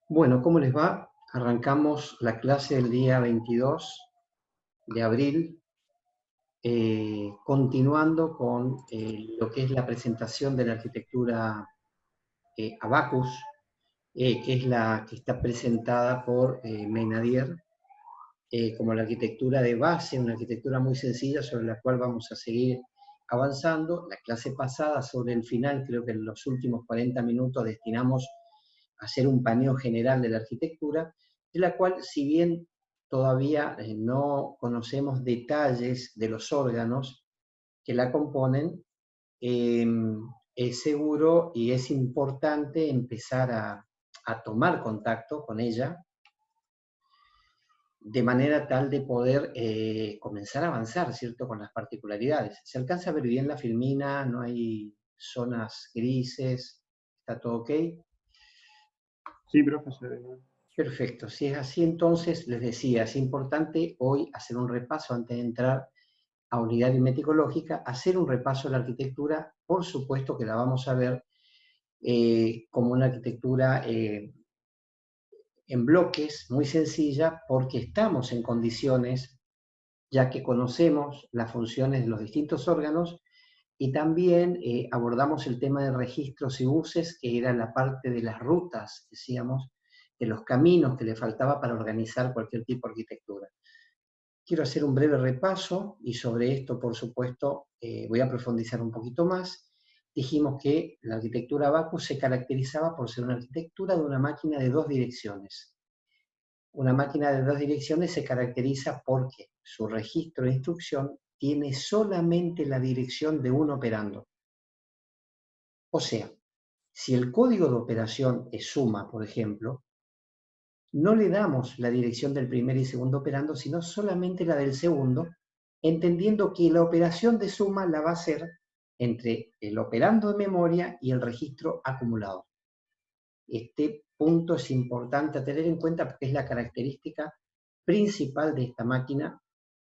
Bueno, ¿cómo les va? Arrancamos la clase del día 22 de abril, continuando con lo que es la presentación de la arquitectura Abacus, que es la que está presentada por Meinadier como la arquitectura de base, una arquitectura muy sencilla sobre la cual vamos a seguir avanzando. La clase pasada, sobre el final, creo que en los últimos 40 minutos destinamos a hacer un paneo general de la arquitectura, de la cual, si bien todavía no conocemos detalles de los órganos que la componen, eh, es seguro y es importante empezar a tomar contacto con ella de manera tal de poder comenzar a avanzar, ¿cierto?, con las particularidades. ¿Se alcanza a ver bien la filmina? ¿No hay zonas grises? ¿Está todo ok? Sí, profesor. Perfecto. Si es así, entonces, les decía, es importante hoy hacer un repaso antes de entrar a unidad aritmético-lógica, hacer un repaso de la arquitectura. Por supuesto que la vamos a ver como una arquitectura en bloques, muy sencilla, porque estamos en condiciones, ya que conocemos las funciones de los distintos órganos, y también abordamos el tema de registros y buses, que era la parte de las rutas, decíamos, de los caminos que le faltaba para organizar cualquier tipo de arquitectura. Quiero hacer un breve repaso y sobre esto, por supuesto, voy a profundizar un poquito más. Dijimos que la arquitectura Abacus se caracterizaba por ser una arquitectura de una máquina de dos direcciones. Una máquina de dos direcciones se caracteriza porque su registro de instrucción tiene solamente la dirección de un operando. O sea, si el código de operación es suma, por ejemplo, no le damos la dirección del primer y segundo operando, sino solamente la del segundo, entendiendo que la operación de suma la va a hacer entre el operando de memoria y el registro acumulador. Este punto es importante a tener en cuenta porque es la característica principal de esta máquina,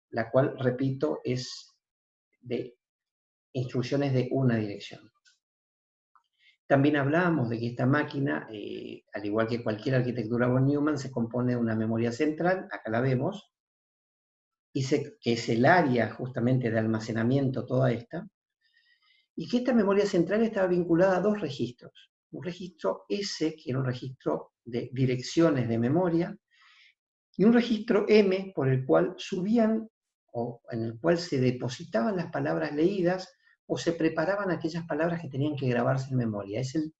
la cual, repito, es de instrucciones de una dirección. También hablábamos de que esta máquina, al igual que cualquier arquitectura von Neumann, se compone de una memoria central, acá la vemos, que es el área justamente de almacenamiento toda esta, y que esta memoria central estaba vinculada a dos registros. Un registro S, que era un registro de direcciones de memoria, y un registro M, por el cual subían o en el cual se depositaban las palabras leídas o se preparaban aquellas palabras que tenían que grabarse en memoria. Es el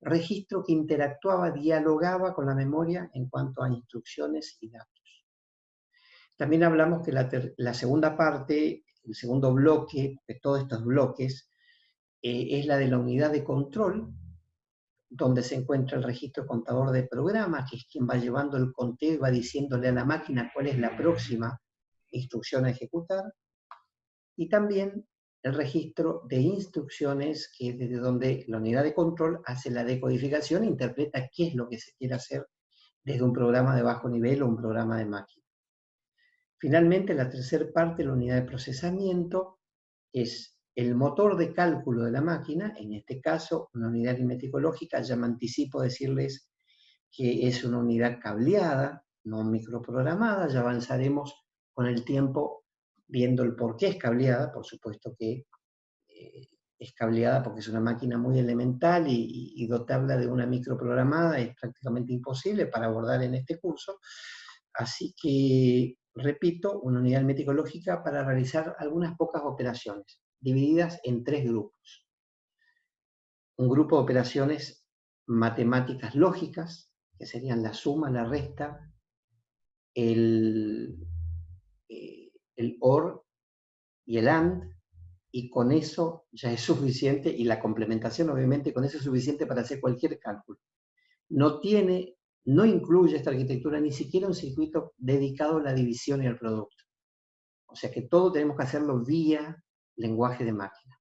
registro que interactuaba, dialogaba con la memoria en cuanto a instrucciones y datos. También hablamos que la segunda parte, el segundo bloque de todos estos bloques, es la de la unidad de control, donde se encuentra el registro contador de programas, que es quien va llevando el conteo y va diciéndole a la máquina cuál es la próxima instrucción a ejecutar, y también el registro de instrucciones, que es desde donde la unidad de control hace la decodificación e interpreta qué es lo que se quiere hacer desde un programa de bajo nivel o un programa de máquina. Finalmente, la tercera parte, la unidad de procesamiento, es el motor de cálculo de la máquina, en este caso una unidad aritmético-lógica. Ya me anticipo decirles que es una unidad cableada, no microprogramada. Ya avanzaremos con el tiempo viendo el por qué es cableada. Por supuesto que es cableada porque es una máquina muy elemental y dotarla de una microprogramada es prácticamente imposible para abordar en este curso. Así que, repito, una unidad aritmético-lógica para realizar algunas pocas operaciones, divididas en tres grupos. Un grupo de operaciones matemáticas lógicas, que serían la suma, la resta, el, el OR y el AND, y con eso ya es suficiente, y la complementación obviamente, con eso es suficiente para hacer cualquier cálculo. No incluye esta arquitectura ni siquiera un circuito dedicado a la división y al producto. O sea que todo tenemos que hacerlo vía lenguaje de máquina.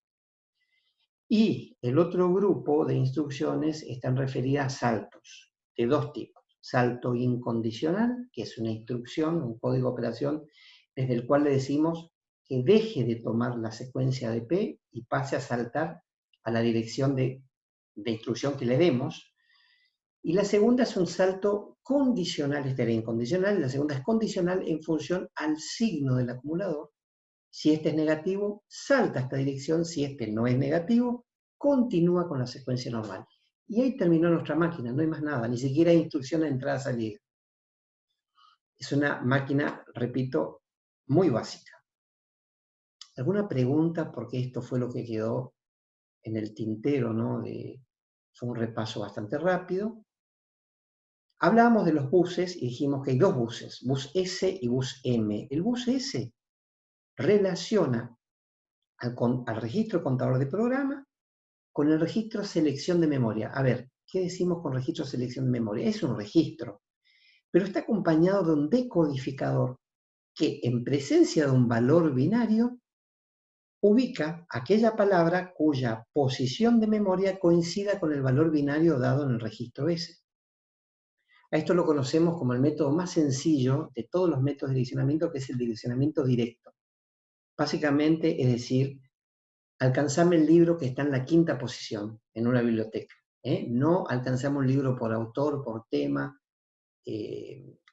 Y el otro grupo de instrucciones están referidas a saltos de dos tipos. Salto incondicional, que es una instrucción, un código de operación, desde el cual le decimos que deje de tomar la secuencia de P y pase a saltar a la dirección de instrucción que le demos. Y la segunda es un salto condicional, esta era incondicional, la segunda es condicional en función al signo del acumulador. Si este es negativo, salta a esta dirección, si este no es negativo, continúa con la secuencia normal. Y ahí terminó nuestra máquina, no hay más nada, ni siquiera hay instrucción de entrada-salida. Es una máquina, repito, muy básica. ¿Alguna pregunta? Porque esto fue lo que quedó en el tintero, ¿no? Fue un repaso bastante rápido. Hablábamos de los buses y dijimos que hay dos buses, bus S y bus M. El bus S relaciona al registro contador de programa con el registro selección de memoria. A ver, ¿qué decimos con registro selección de memoria? Es un registro, pero está acompañado de un decodificador que en presencia de un valor binario ubica aquella palabra cuya posición de memoria coincida con el valor binario dado en el registro S. A esto lo conocemos como el método más sencillo de todos los métodos de direccionamiento, que es el direccionamiento directo. Básicamente, es decir, alcanzame el libro que está en la quinta posición en una biblioteca. No alcanzamos un libro por autor, por tema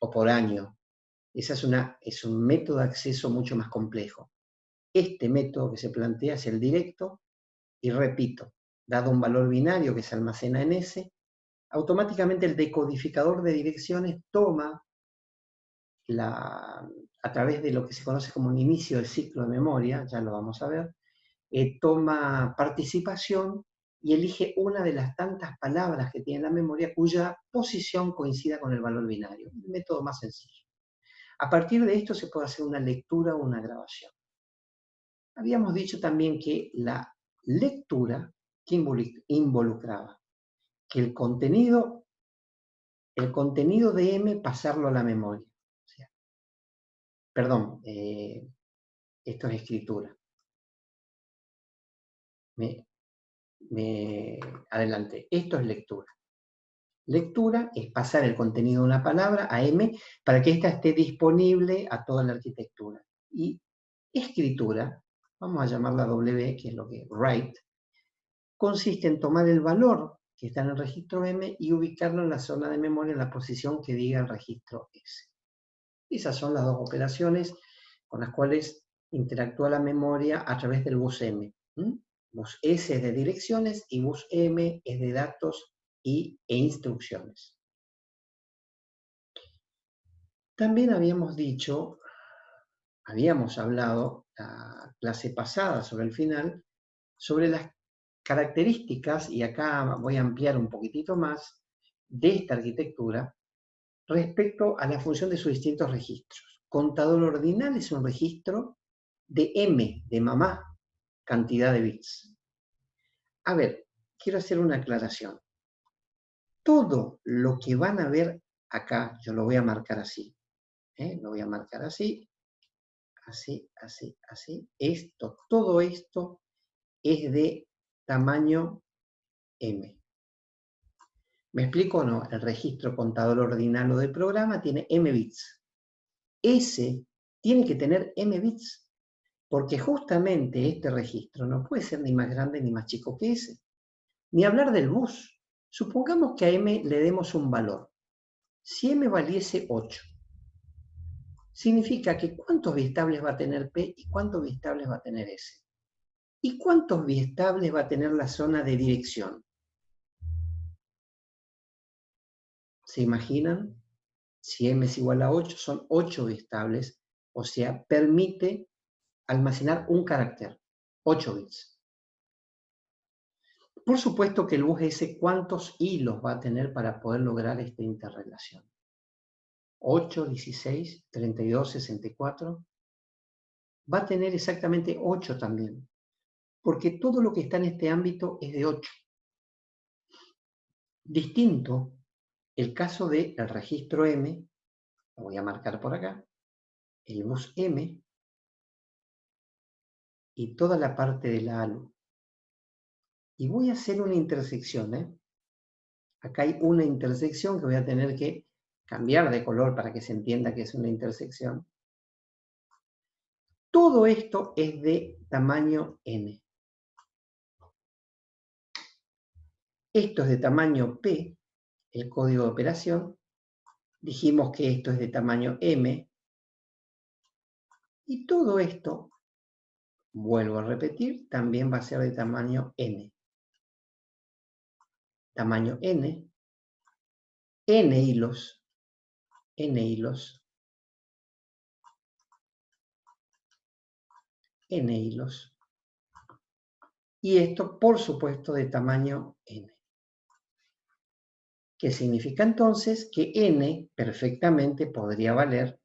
o por año. Ese es un método de acceso mucho más complejo. Este método que se plantea es el directo y repito, dado un valor binario que se almacena en S, automáticamente el decodificador de direcciones toma a través de lo que se conoce como un inicio del ciclo de memoria, ya lo vamos a ver, toma participación y elige una de las tantas palabras que tiene la memoria cuya posición coincida con el valor binario. El método más sencillo. A partir de esto se puede hacer una lectura o una grabación. Habíamos dicho también que la lectura que involucraba que el contenido de M pasarlo a la memoria. O sea, perdón, esto es escritura. Adelante, esto es lectura. Lectura es pasar el contenido de una palabra a M para que ésta esté disponible a toda la arquitectura. Y escritura, vamos a llamarla W, que es lo que write, consiste en tomar el valor que está en el registro M y ubicarlo en la zona de memoria en la posición que diga el registro S. Esas son las dos operaciones con las cuales interactúa la memoria a través del bus M. Bus S es de direcciones y bus M es de datos e instrucciones. También habíamos hablado la clase pasada sobre el final, sobre las características, y acá voy a ampliar un poquitito más, de esta arquitectura respecto a la función de sus distintos registros. Contador ordinal es un registro de M, de mamá, cantidad de bits. A ver, quiero hacer una aclaración. Todo lo que van a ver acá, yo lo voy a marcar así, lo voy a marcar así, así, así, así. Todo esto es de tamaño M. ¿Me explico o no? El registro contador ordinal o de programa tiene M bits. S tiene que tener M bits, porque justamente este registro no puede ser ni más grande ni más chico que S. Ni hablar del bus. Supongamos que a M le demos un valor. Si M valiese 8, significa que ¿cuántos biestables va a tener P y cuántos biestables va a tener S? ¿Y cuántos biestables va a tener la zona de dirección? ¿Se imaginan? Si M es igual a 8, son 8 biestables, o sea, permite almacenar un carácter, 8 bits. Por supuesto que el bus S, ¿cuántos hilos va a tener para poder lograr esta interrelación? 8, 16, 32, 64. Va a tener exactamente 8 también, porque todo lo que está en este ámbito es de 8. Distinto el caso del registro M, lo voy a marcar por acá, el bus M y toda la parte de la ALU. Y voy a hacer una intersección. Acá hay una intersección que voy a tener que cambiar de color para que se entienda que es una intersección. Todo esto es de tamaño N. Esto es de tamaño P, el código de operación. Dijimos que esto es de tamaño M. Y todo esto, vuelvo a repetir, también va a ser de tamaño N. Tamaño N. N hilos. N hilos. N hilos. Y esto, por supuesto, de tamaño N. ¿Qué significa entonces? Que N perfectamente podría valer,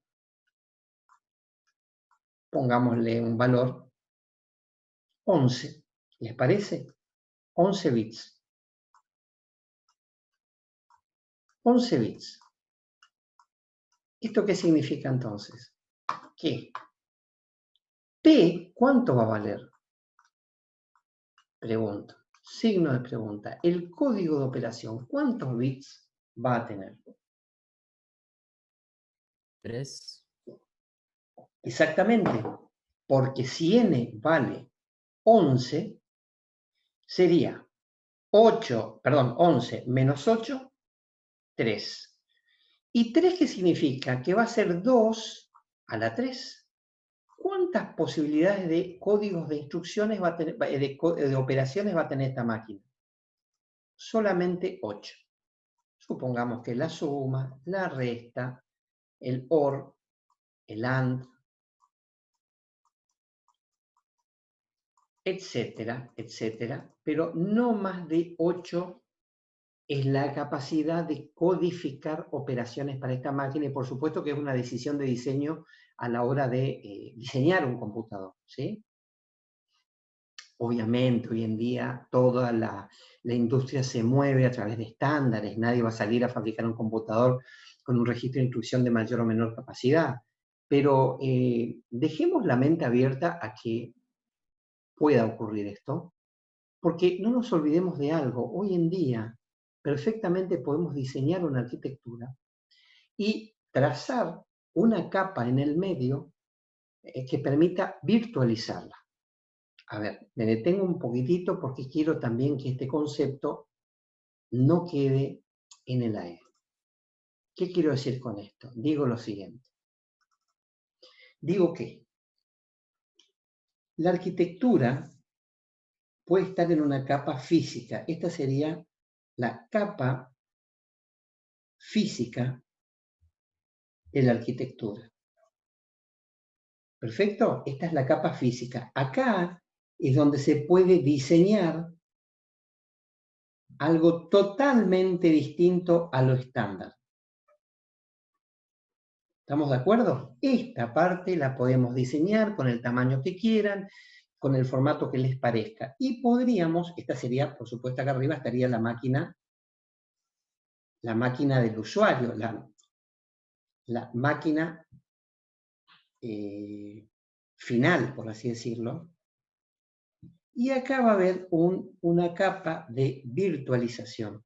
pongámosle un valor 11. ¿Les parece? 11 bits. 11 bits. ¿Esto qué significa entonces? Que P, ¿cuánto va a valer? Pregunto. Signo de pregunta. El código de operación, ¿cuántos bits va a tener? 3. Exactamente. Porque si N vale 11, sería 11 menos 8, 3. ¿Y 3 qué significa? Que va a ser 2 a la 3. ¿Cuántas posibilidades de códigos de instrucciones va a tener, de operaciones va a tener esta máquina? Solamente 8. Supongamos que la suma, la resta, el OR, el AND, etcétera, etcétera, pero no más de 8 es la capacidad de codificar operaciones para esta máquina, y por supuesto que es una decisión de diseño a la hora de diseñar un computador, ¿sí? Obviamente, hoy en día toda la industria se mueve a través de estándares, nadie va a salir a fabricar un computador con un registro de instrucción de mayor o menor capacidad, pero dejemos la mente abierta a que pueda ocurrir esto, porque no nos olvidemos de algo, hoy en día perfectamente podemos diseñar una arquitectura y trazar una capa en el medio que permita virtualizarla. A ver, me detengo un poquitito porque quiero también que este concepto no quede en el aire. ¿Qué quiero decir con esto? Digo lo siguiente. Digo que la arquitectura puede estar en una capa física. Esta sería la capa física de la arquitectura. ¿Perfecto? Esta es la capa física. Acá es donde se puede diseñar algo totalmente distinto a lo estándar. ¿Estamos de acuerdo? Esta parte la podemos diseñar con el tamaño que quieran, con el formato que les parezca. Y podríamos, esta sería, por supuesto, acá arriba estaría la máquina del usuario, la máquina final, por así decirlo. Y acá va a haber una capa de virtualización.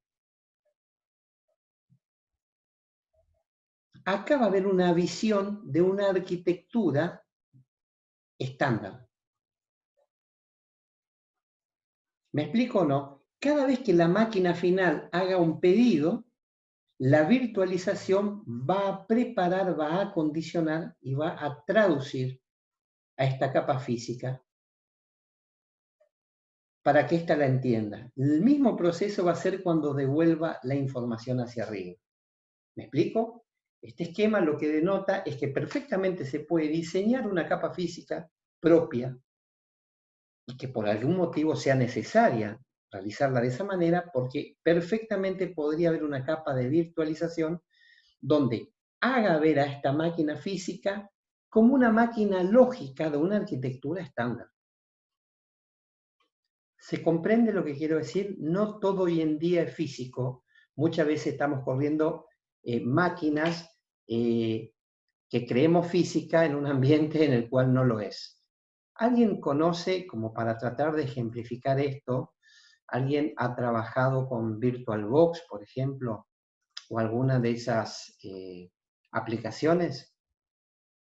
Acá va a haber una visión de una arquitectura estándar. ¿Me explico o no? Cada vez que la máquina final haga un pedido, la virtualización va a preparar, va a acondicionar y va a traducir a esta capa física para que ésta la entienda. El mismo proceso va a ser cuando devuelva la información hacia arriba. ¿Me explico? Este esquema lo que denota es que perfectamente se puede diseñar una capa física propia y que por algún motivo sea necesaria realizarla de esa manera, porque perfectamente podría haber una capa de virtualización donde haga ver a esta máquina física como una máquina lógica de una arquitectura estándar. ¿Se comprende lo que quiero decir? No todo hoy en día es físico. Muchas veces estamos corriendo máquinas que creemos física en un ambiente en el cual no lo es. ¿Alguien conoce, como para tratar de ejemplificar esto, alguien ha trabajado con VirtualBox, por ejemplo, o alguna de esas aplicaciones?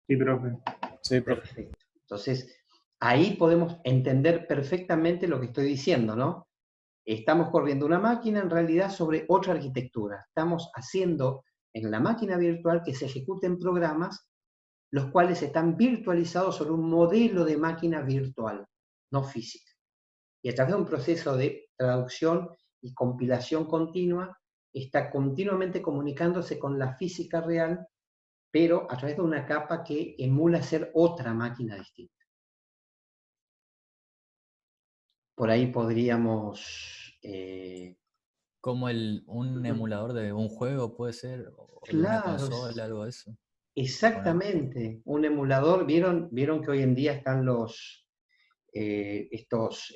Sí, profe. Sí, profe. Perfecto. Entonces, ahí podemos entender perfectamente lo que estoy diciendo, ¿no? Estamos corriendo una máquina en realidad sobre otra arquitectura. Estamos haciendo en la máquina virtual que se ejecuten programas los cuales están virtualizados sobre un modelo de máquina virtual, no física. Y a través de un proceso de traducción y compilación continua, está continuamente comunicándose con la física real, pero a través de una capa que emula ser otra máquina distinta. Por ahí podríamos... Como un emulador de un juego puede ser, o de una claro, consola, algo de eso. exactamente, un emulador. ¿Vieron que hoy en día están estos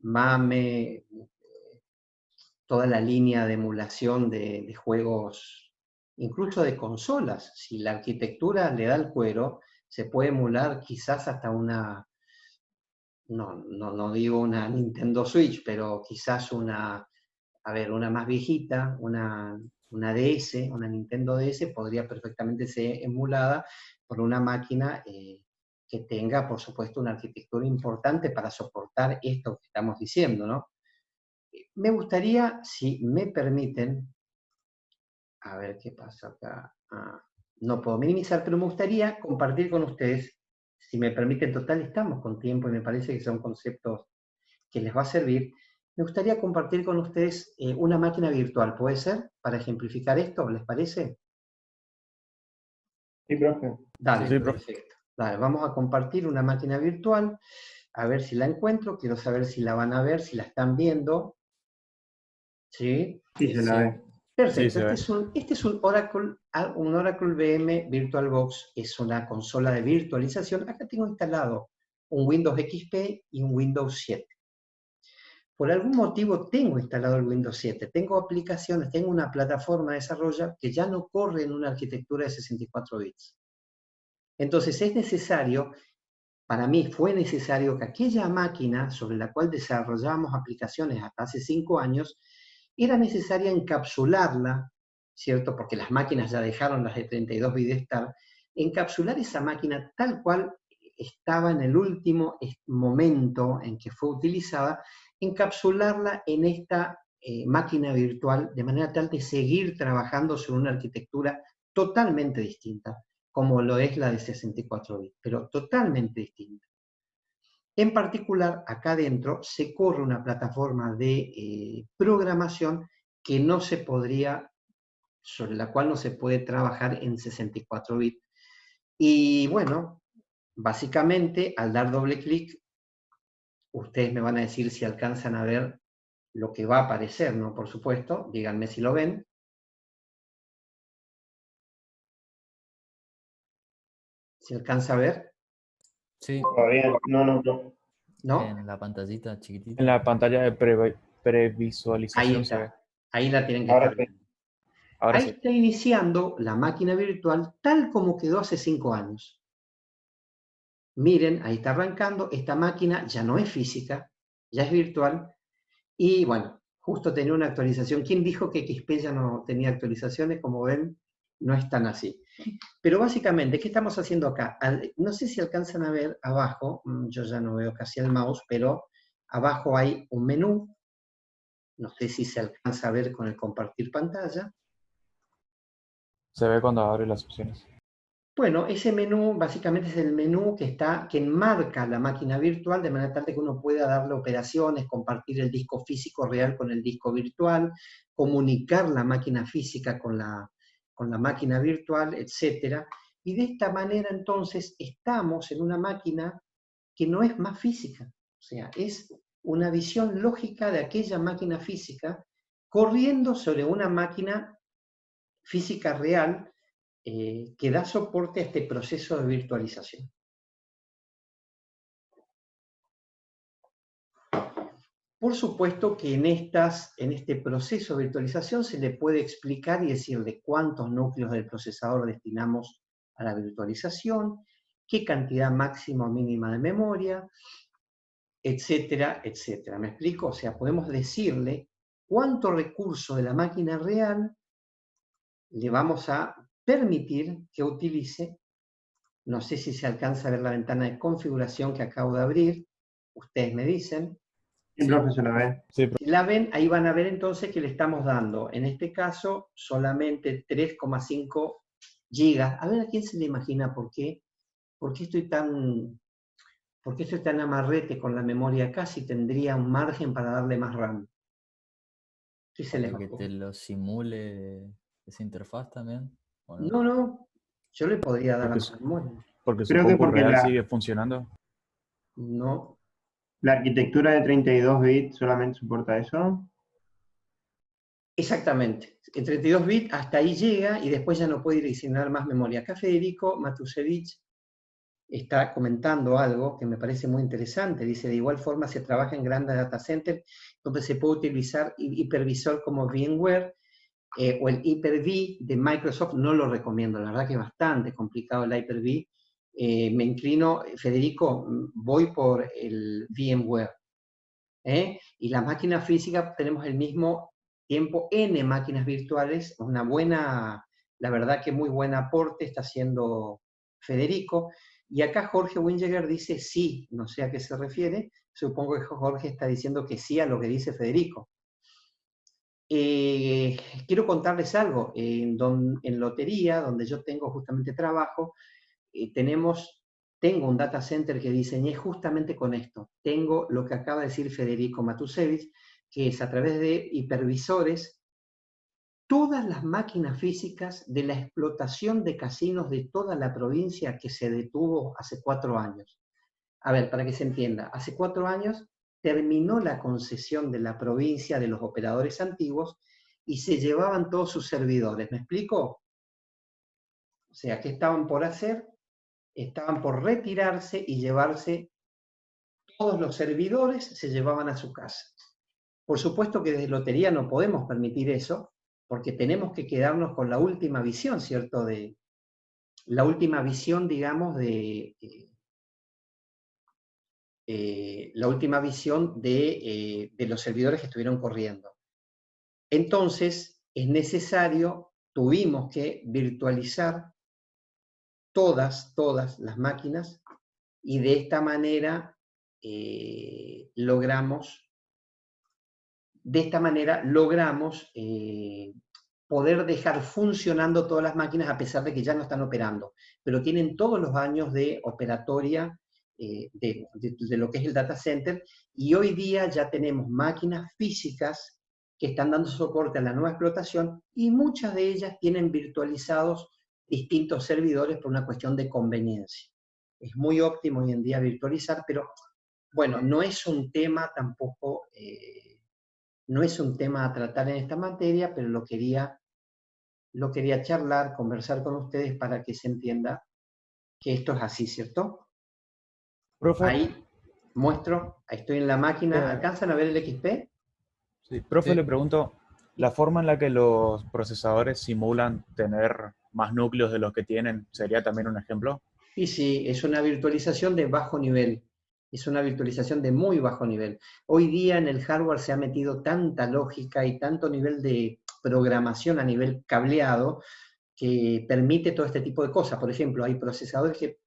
MAME, toda la línea de emulación de juegos, incluso de consolas? Si la arquitectura le da el cuero, se puede emular quizás hasta una, no digo una Nintendo Switch, pero quizás una más viejita, una DS, una Nintendo DS, podría perfectamente ser emulada por una máquina que tenga, por supuesto, una arquitectura importante para soportar esto que estamos diciendo, ¿no? Me gustaría, si me permiten, a ver qué pasa acá. No puedo minimizar, pero me gustaría compartir con ustedes, si me permiten, total, estamos con tiempo y me parece que son conceptos que les va a servir. Me gustaría compartir con ustedes una máquina virtual, ¿puede ser? Para ejemplificar esto, ¿les parece? Sí, profe. Dale, Sí, profe. perfecto. Dale, vamos a compartir una máquina virtual, a ver si la encuentro, quiero saber si la van a ver, si la están viendo. ¿Sí? Sí, se la Sí, ve. Perfecto, se ve. este es un Oracle VM VirtualBox, es una consola de virtualización. Acá tengo instalado un Windows XP y un Windows 7. Por algún motivo tengo instalado el Windows 7, tengo aplicaciones, tengo una plataforma de desarrollo que ya no corre en una arquitectura de 64 bits. Entonces es necesario, para mí fue necesario que aquella máquina sobre la cual desarrollábamos aplicaciones hasta hace 5 años, era necesaria encapsularla, ¿cierto? Porque las máquinas ya dejaron las de 32 bits de estar, encapsular esa máquina tal cual estaba en el último momento en que fue utilizada, encapsularla en esta máquina virtual de manera tal de seguir trabajando sobre una arquitectura totalmente distinta, como lo es la de 64 bits, pero totalmente distinta. En particular, acá adentro se corre una plataforma de programación que no se podría, sobre la cual no se puede trabajar en 64 bits. Y bueno, básicamente, al dar doble clic, ustedes me van a decir si alcanzan a ver lo que va a aparecer, ¿no? Por supuesto, díganme si lo ven. ¿Se alcanza a ver? Sí, Todavía no, profe. ¿No? en la pantallita En chiquitita. la pantalla de Ahí previsualización se ve. está. Ahí la tienen que Ahora estar sí. viendo. Ahora Ahí sí. está iniciando la máquina virtual tal como quedó hace 5 años. Miren, ahí está arrancando. Esta máquina ya no es física, ya es virtual. Y bueno, justo tenía una actualización. ¿Quién dijo que XP ya no tenía actualizaciones? Como ven, no es tan así. Pero básicamente, ¿qué estamos haciendo acá? No sé si alcanzan a ver abajo, yo ya no veo casi el mouse, pero abajo hay un menú. No sé si se alcanza a ver con el compartir pantalla. Se ve cuando abre las opciones. Bueno, ese menú básicamente es el menú que enmarca la máquina virtual de manera tal que uno pueda darle operaciones, compartir el disco físico real con el disco virtual, comunicar la máquina física con la máquina virtual, etc. Y de esta manera entonces estamos en una máquina que no es más física, o sea, es una visión lógica de aquella máquina física corriendo sobre una máquina física real que da soporte a este proceso de virtualización. Por supuesto que en este proceso de virtualización se le puede explicar y decir de cuántos núcleos del procesador destinamos a la virtualización, qué cantidad máxima o mínima de memoria, etcétera, etcétera. ¿Me explico? O sea, podemos decirle cuánto recurso de la máquina real le vamos a permitir que utilice. No sé si se alcanza a ver la ventana de configuración que acabo de abrir. Ustedes me dicen. Sí, profe, se la ve. Sí, profe. Si la ven, ahí van a ver entonces que le estamos dando, en este caso, solamente 3,5 gigas. A ver, ¿a quién se le imagina por qué? ¿Por qué estoy tan amarrete con la memoria acá si tendría un margen para darle más RAM? ¿Qué se les Para que te ocurre? lo simule esa interfaz también, ¿o no? No, no, yo le podría dar Porque, más memoria. porque su Creo que compu porque real sigue funcionando. No, la arquitectura de 32 bits solamente soporta eso. exactamente. En 32 bits hasta ahí llega y después ya no puede adicionar más memoria. Acá Federico Matusevich está comentando algo que me parece muy interesante. Dice, de igual forma se trabaja en grandes data centers donde se puede utilizar hipervisor como VMware o el Hyper-V de Microsoft. No lo recomiendo, la verdad que es bastante complicado el Hyper-V. Me inclino, Federico, voy por el VMware. Y las máquinas físicas tenemos el mismo tiempo N máquinas virtuales, una buena, la verdad que muy buen aporte está haciendo Federico. Y acá Jorge Wingeger dice sí, no sé a qué se refiere, supongo que Jorge está diciendo que sí a lo que dice Federico. Quiero contarles algo, en Lotería, donde yo tengo justamente trabajo, tengo un data center que diseñé justamente con esto. Tengo lo que acaba de decir Federico Matusevich, que es a través de hipervisores, todas las máquinas físicas de la explotación de casinos de toda la provincia que se detuvo hace 4 años. A ver, para que se entienda, hace 4 años terminó la concesión de la provincia de los operadores antiguos y se llevaban todos sus servidores. ¿Me explico? O sea, ¿qué estaban por hacer? Estaban por retirarse y llevarse todos los servidores, se llevaban a su casa. Por supuesto que desde Lotería no podemos permitir eso, porque tenemos que quedarnos con la última visión, ¿cierto? La última visión, digamos, de los servidores que estuvieron corriendo. Entonces, es necesario, tuvimos que virtualizar todas las máquinas y de esta manera logramos poder dejar funcionando todas las máquinas a pesar de que ya no están operando, pero tienen todos los años de operatoria de lo que es el data center, y hoy día ya tenemos máquinas físicas que están dando soporte a la nueva explotación y muchas de ellas tienen virtualizados distintos servidores por una cuestión de conveniencia. Es muy óptimo hoy en día virtualizar, pero bueno, no es un tema tampoco, no es un tema a tratar en esta materia, pero lo quería charlar, conversar con ustedes para que se entienda que esto es así, ¿cierto? Profe, Ahí muestro, ahí estoy en la máquina. eh, ¿Alcanzan a ver el XP? sí, profe, Sí. le pregunto, ¿la forma en la que los procesadores simulan tener más núcleos de los que tienen sería también un ejemplo? Y sí, es una virtualización de bajo nivel. Es una virtualización de muy bajo nivel. Hoy día en el hardware se ha metido tanta lógica y tanto nivel de programación a nivel cableado que permite todo este tipo de cosas. Por ejemplo, hay procesadores que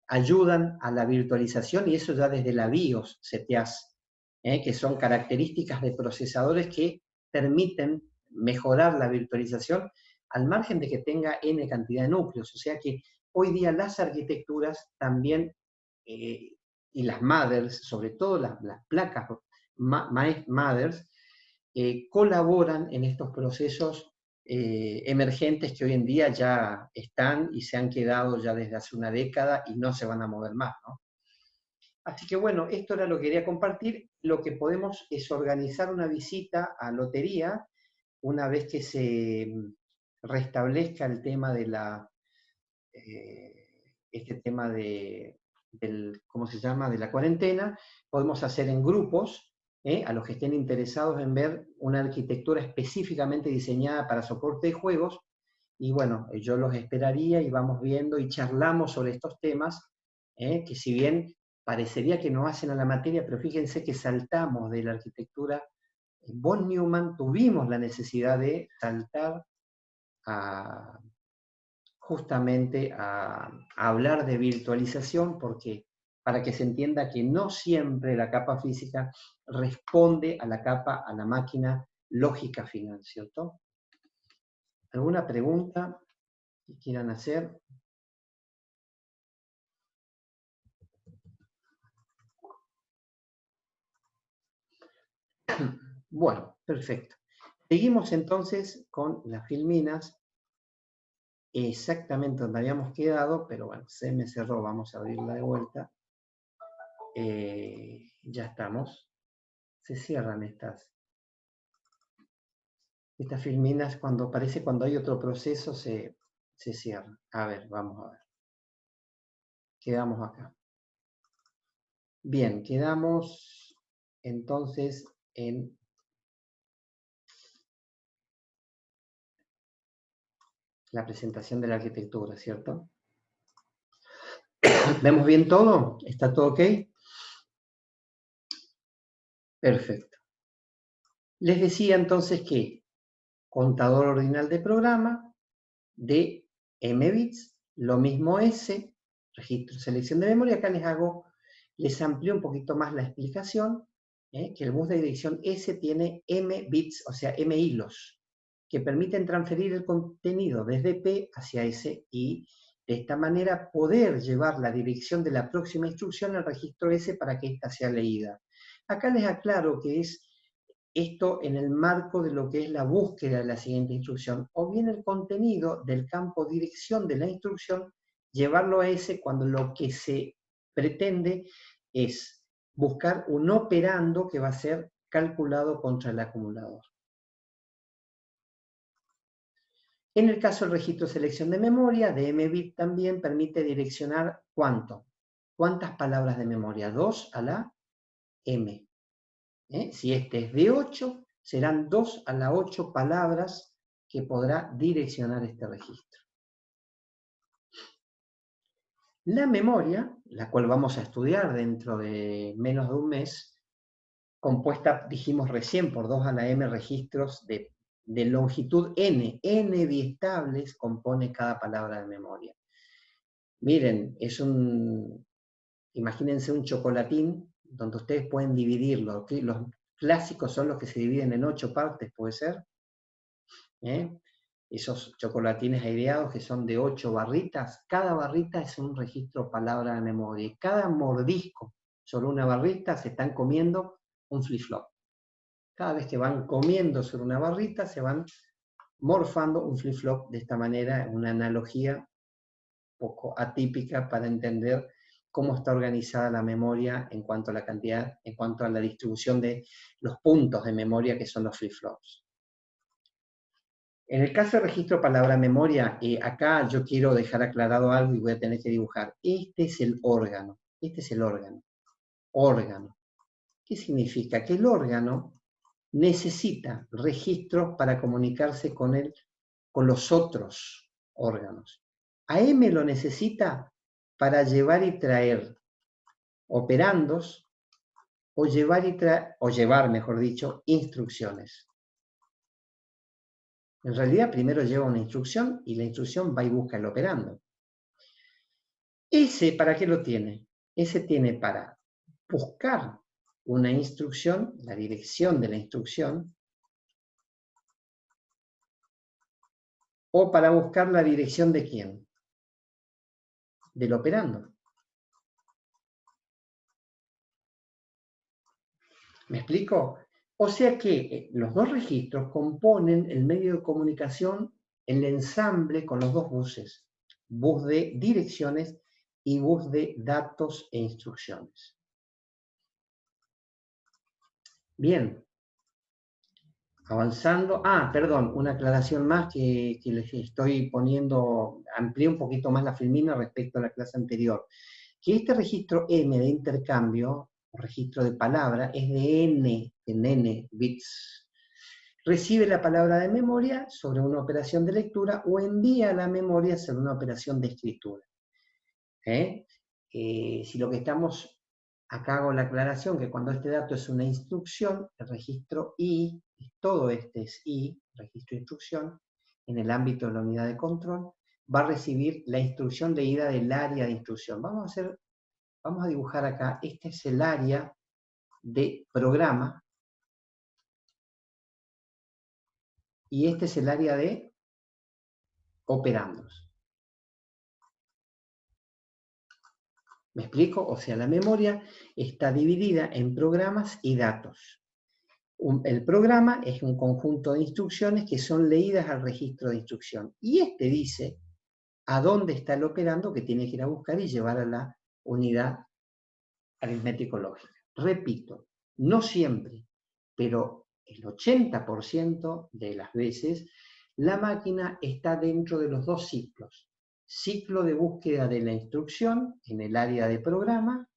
ayudan a la virtualización y eso ya desde la BIOS se te hace, que son características de procesadores que permiten mejorar la virtualización al margen de que tenga N cantidad de núcleos. O sea que hoy día las arquitecturas también, y las mothers, sobre todo las placas mothers, colaboran en estos procesos emergentes que hoy en día ya están y se han quedado ya desde hace una década y no se van a mover más, ¿no? Así que bueno, esto era lo que quería compartir. Lo que podemos es organizar una visita a Lotería una vez que se restablezca el tema de este tema ¿cómo se llama?, de la cuarentena. Podemos hacer en grupos, a los que estén interesados en ver una arquitectura específicamente diseñada para soporte de juegos, y bueno, yo los esperaría y vamos viendo y charlamos sobre estos temas, que si bien parecería que no hacen a la materia, pero fíjense que saltamos de la arquitectura. Von Neumann tuvimos la necesidad de saltar a, justamente a hablar de virtualización porque para que se entienda que no siempre la capa física responde a la capa, a la máquina lógica final, ¿cierto? ¿Alguna pregunta que quieran hacer? Bueno, perfecto. Seguimos entonces con las filminas, exactamente donde habíamos quedado, pero bueno, se me cerró, vamos a abrirla de vuelta. Ya estamos. Se cierran estas filminas cuando hay otro proceso, se cierran. A ver, vamos a ver. Quedamos acá. Bien, quedamos entonces en la presentación de la arquitectura, ¿cierto? ¿Vemos bien todo? ¿Está todo ok? Perfecto. Les decía entonces que contador ordinal de programa de M bits, lo mismo S, registro selección de memoria. Acá les amplío un poquito más la explicación, que el bus de dirección S tiene M bits, o sea, M hilos, que permiten transferir el contenido desde P hacia S y de esta manera poder llevar la dirección de la próxima instrucción al registro S para que ésta sea leída. Acá les aclaro que es esto en el marco de lo que es la búsqueda de la siguiente instrucción, o bien el contenido del campo dirección de la instrucción, llevarlo a S cuando lo que se pretende es buscar un operando que va a ser calculado contra el acumulador. En el caso del registro de selección de memoria, de mbit también permite direccionar ¿cuánto? ¿Cuántas palabras de memoria? 2 a la m. Si este es de 8, serán 2 a la 8 palabras que podrá direccionar este registro. La memoria, la cual vamos a estudiar dentro de menos de un mes, compuesta, dijimos recién, por 2 a la m registros de longitud n biestables, compone cada palabra de memoria. Miren, imagínense un chocolatín donde ustedes pueden dividirlo. Los clásicos son los que se dividen en 8 partes, ¿puede ser? Esos chocolatines aireados que son de 8 barritas, cada barrita es un registro palabra de memoria. Y cada mordisco sobre una barrita se están comiendo un flip-flop. Cada vez que van comiendo sobre una barrita se van morfando un flip-flop de esta manera, una analogía poco atípica para entender cómo está organizada la memoria en cuanto a la cantidad, en cuanto a la distribución de los puntos de memoria que son los flip-flops. En el caso de registro palabra-memoria, acá yo quiero dejar aclarado algo y voy a tener que dibujar. Este es el órgano. Este es el órgano. Órgano. ¿Qué significa? Que el órgano necesita registros para comunicarse con los otros órganos. AM lo necesita para llevar y traer operandos o llevar, mejor dicho, instrucciones. En realidad, primero lleva una instrucción y la instrucción va y busca el operando. Ese, ¿para qué lo tiene? Ese tiene para buscar una instrucción, la dirección de la instrucción, o para buscar la dirección de quién? Del operando. ¿Me explico? O sea que los dos registros componen el medio de comunicación, el ensamble con los dos buses, bus de direcciones y bus de datos e instrucciones. Bien. Avanzando. Perdón, una aclaración más que les estoy poniendo, amplié un poquito más la filmina respecto a la clase anterior. Que este registro M de intercambio, o registro de palabra, es de n bits. Recibe la palabra de memoria sobre una operación de lectura o envía la memoria sobre una operación de escritura. Si lo que estamos, acá hago la aclaración que cuando este dato es una instrucción, el registro I, todo este es I, registro de instrucción, en el ámbito de la unidad de control, va a recibir la instrucción leída del área de instrucción. Vamos a hacer Vamos a dibujar acá, este es el área de programa, y este es el área de operandos. ¿Me explico? O sea, la memoria está dividida en programas y datos. El programa es un conjunto de instrucciones que son leídas al registro de instrucción. Y este dice a dónde está el operando que tiene que ir a buscar y llevar a la unidad aritmético-lógica. Repito, no siempre, pero el 80% de las veces la máquina está dentro de los dos ciclos. Ciclo de búsqueda de la instrucción en el área de programa.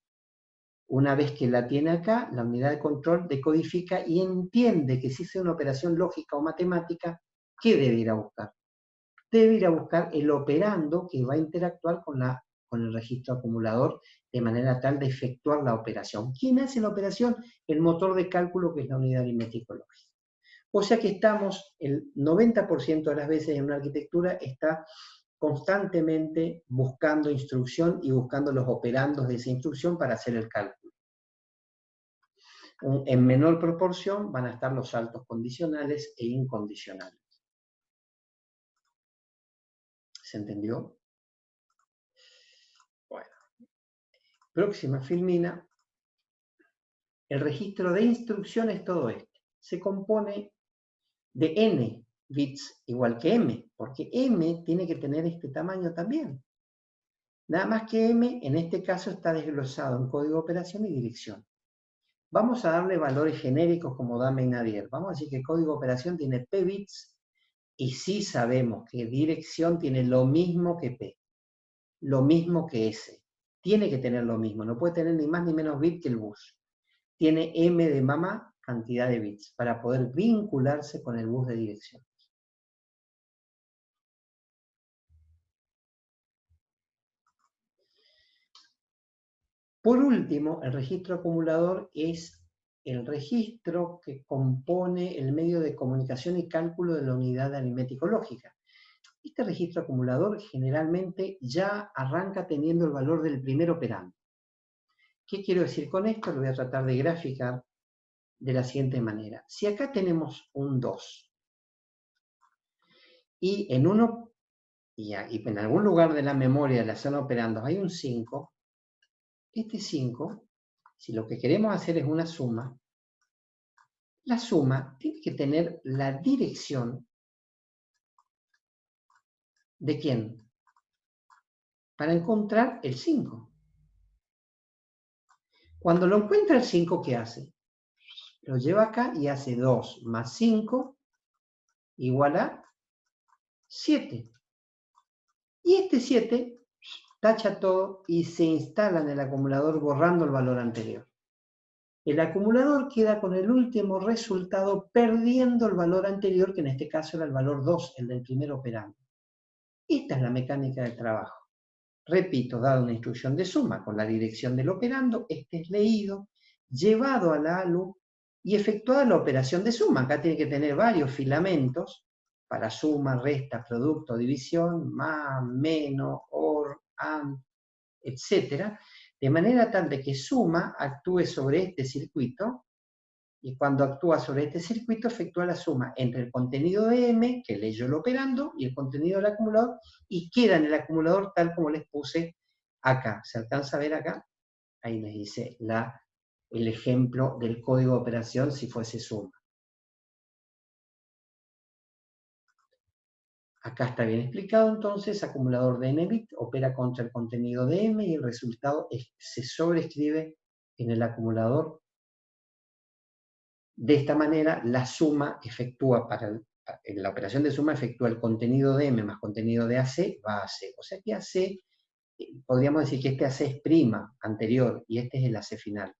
Una vez que la tiene acá, la unidad de control decodifica y entiende que si es una operación lógica o matemática, ¿qué debe ir a buscar? Debe ir a buscar el operando que va a interactuar con el registro acumulador de manera tal de efectuar la operación. ¿Quién hace la operación? El motor de cálculo, que es la unidad aritmético-lógica. O sea que estamos, el 90% de las veces en una arquitectura está constantemente buscando instrucción y buscando los operandos de esa instrucción para hacer el cálculo. En menor proporción van a estar los saltos condicionales e incondicionales. ¿Se entendió? Bueno. Próxima filmina. El registro de instrucciones, todo esto, se compone de n bits igual que m, porque m tiene que tener este tamaño también. Nada más que m, en este caso, está desglosado en código de operación y dirección. Vamos a darle valores genéricos como dame y nadir. Vamos a decir que código de operación tiene p bits y sí sabemos que dirección tiene lo mismo que p, lo mismo que s. Tiene que tener lo mismo, no puede tener ni más ni menos bit que el bus. Tiene m de mamá, cantidad de bits, para poder vincularse con el bus de dirección. Por último, el registro acumulador es el registro que compone el medio de comunicación y cálculo de la unidad aritmético-lógica. Este registro acumulador generalmente ya arranca teniendo el valor del primer operando. ¿Qué quiero decir con esto? Lo voy a tratar de graficar de la siguiente manera. Si acá tenemos un 2 y en algún lugar de la memoria de la zona operandos hay un 5, este 5, si lo que queremos hacer es una suma, la suma tiene que tener la dirección ¿de quién? Para encontrar el 5. Cuando lo encuentra el 5, ¿qué hace? Lo lleva acá y hace 2 más 5 igual a 7. Y este 7 tacha todo y se instala en el acumulador borrando el valor anterior. El acumulador queda con el último resultado perdiendo el valor anterior, que en este caso era el valor 2, el del primer operando. Esta es la mecánica del trabajo. Repito, dada una instrucción de suma con la dirección del operando, este es leído, llevado a la ALU y efectuada la operación de suma. Acá tiene que tener varios filamentos para suma, resta, producto, división, más, menos, or, and, etc. De manera tal de que suma actúe sobre este circuito y cuando actúa sobre este circuito efectúa la suma entre el contenido de M, que leyó el operando, y el contenido del acumulador, y queda en el acumulador tal como les puse acá. ¿Se alcanza a ver acá? Ahí les dice el ejemplo del código de operación si fuese suma. Acá está bien explicado entonces, acumulador de n bit opera contra el contenido de M y el resultado se sobreescribe en el acumulador. De esta manera, la suma efectúa en la operación de suma efectúa el contenido de M más contenido de AC, va a AC. O sea que AC, podríamos decir que este AC es prima anterior y este es el AC final.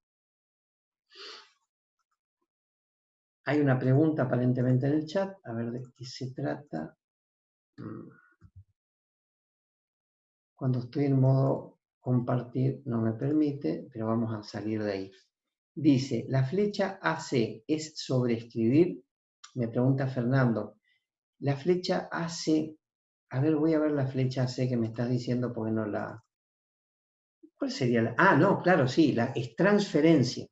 Hay una pregunta aparentemente en el chat, a ver de qué se trata. Cuando estoy en modo compartir no me permite, pero vamos a salir de ahí. Dice, ¿la flecha AC es sobreescribir? Me pregunta Fernando. La flecha AC, a ver, voy a ver la flecha AC que me estás diciendo porque no la... ¿Cuál sería la? Ah, no, claro, sí, es transferencia.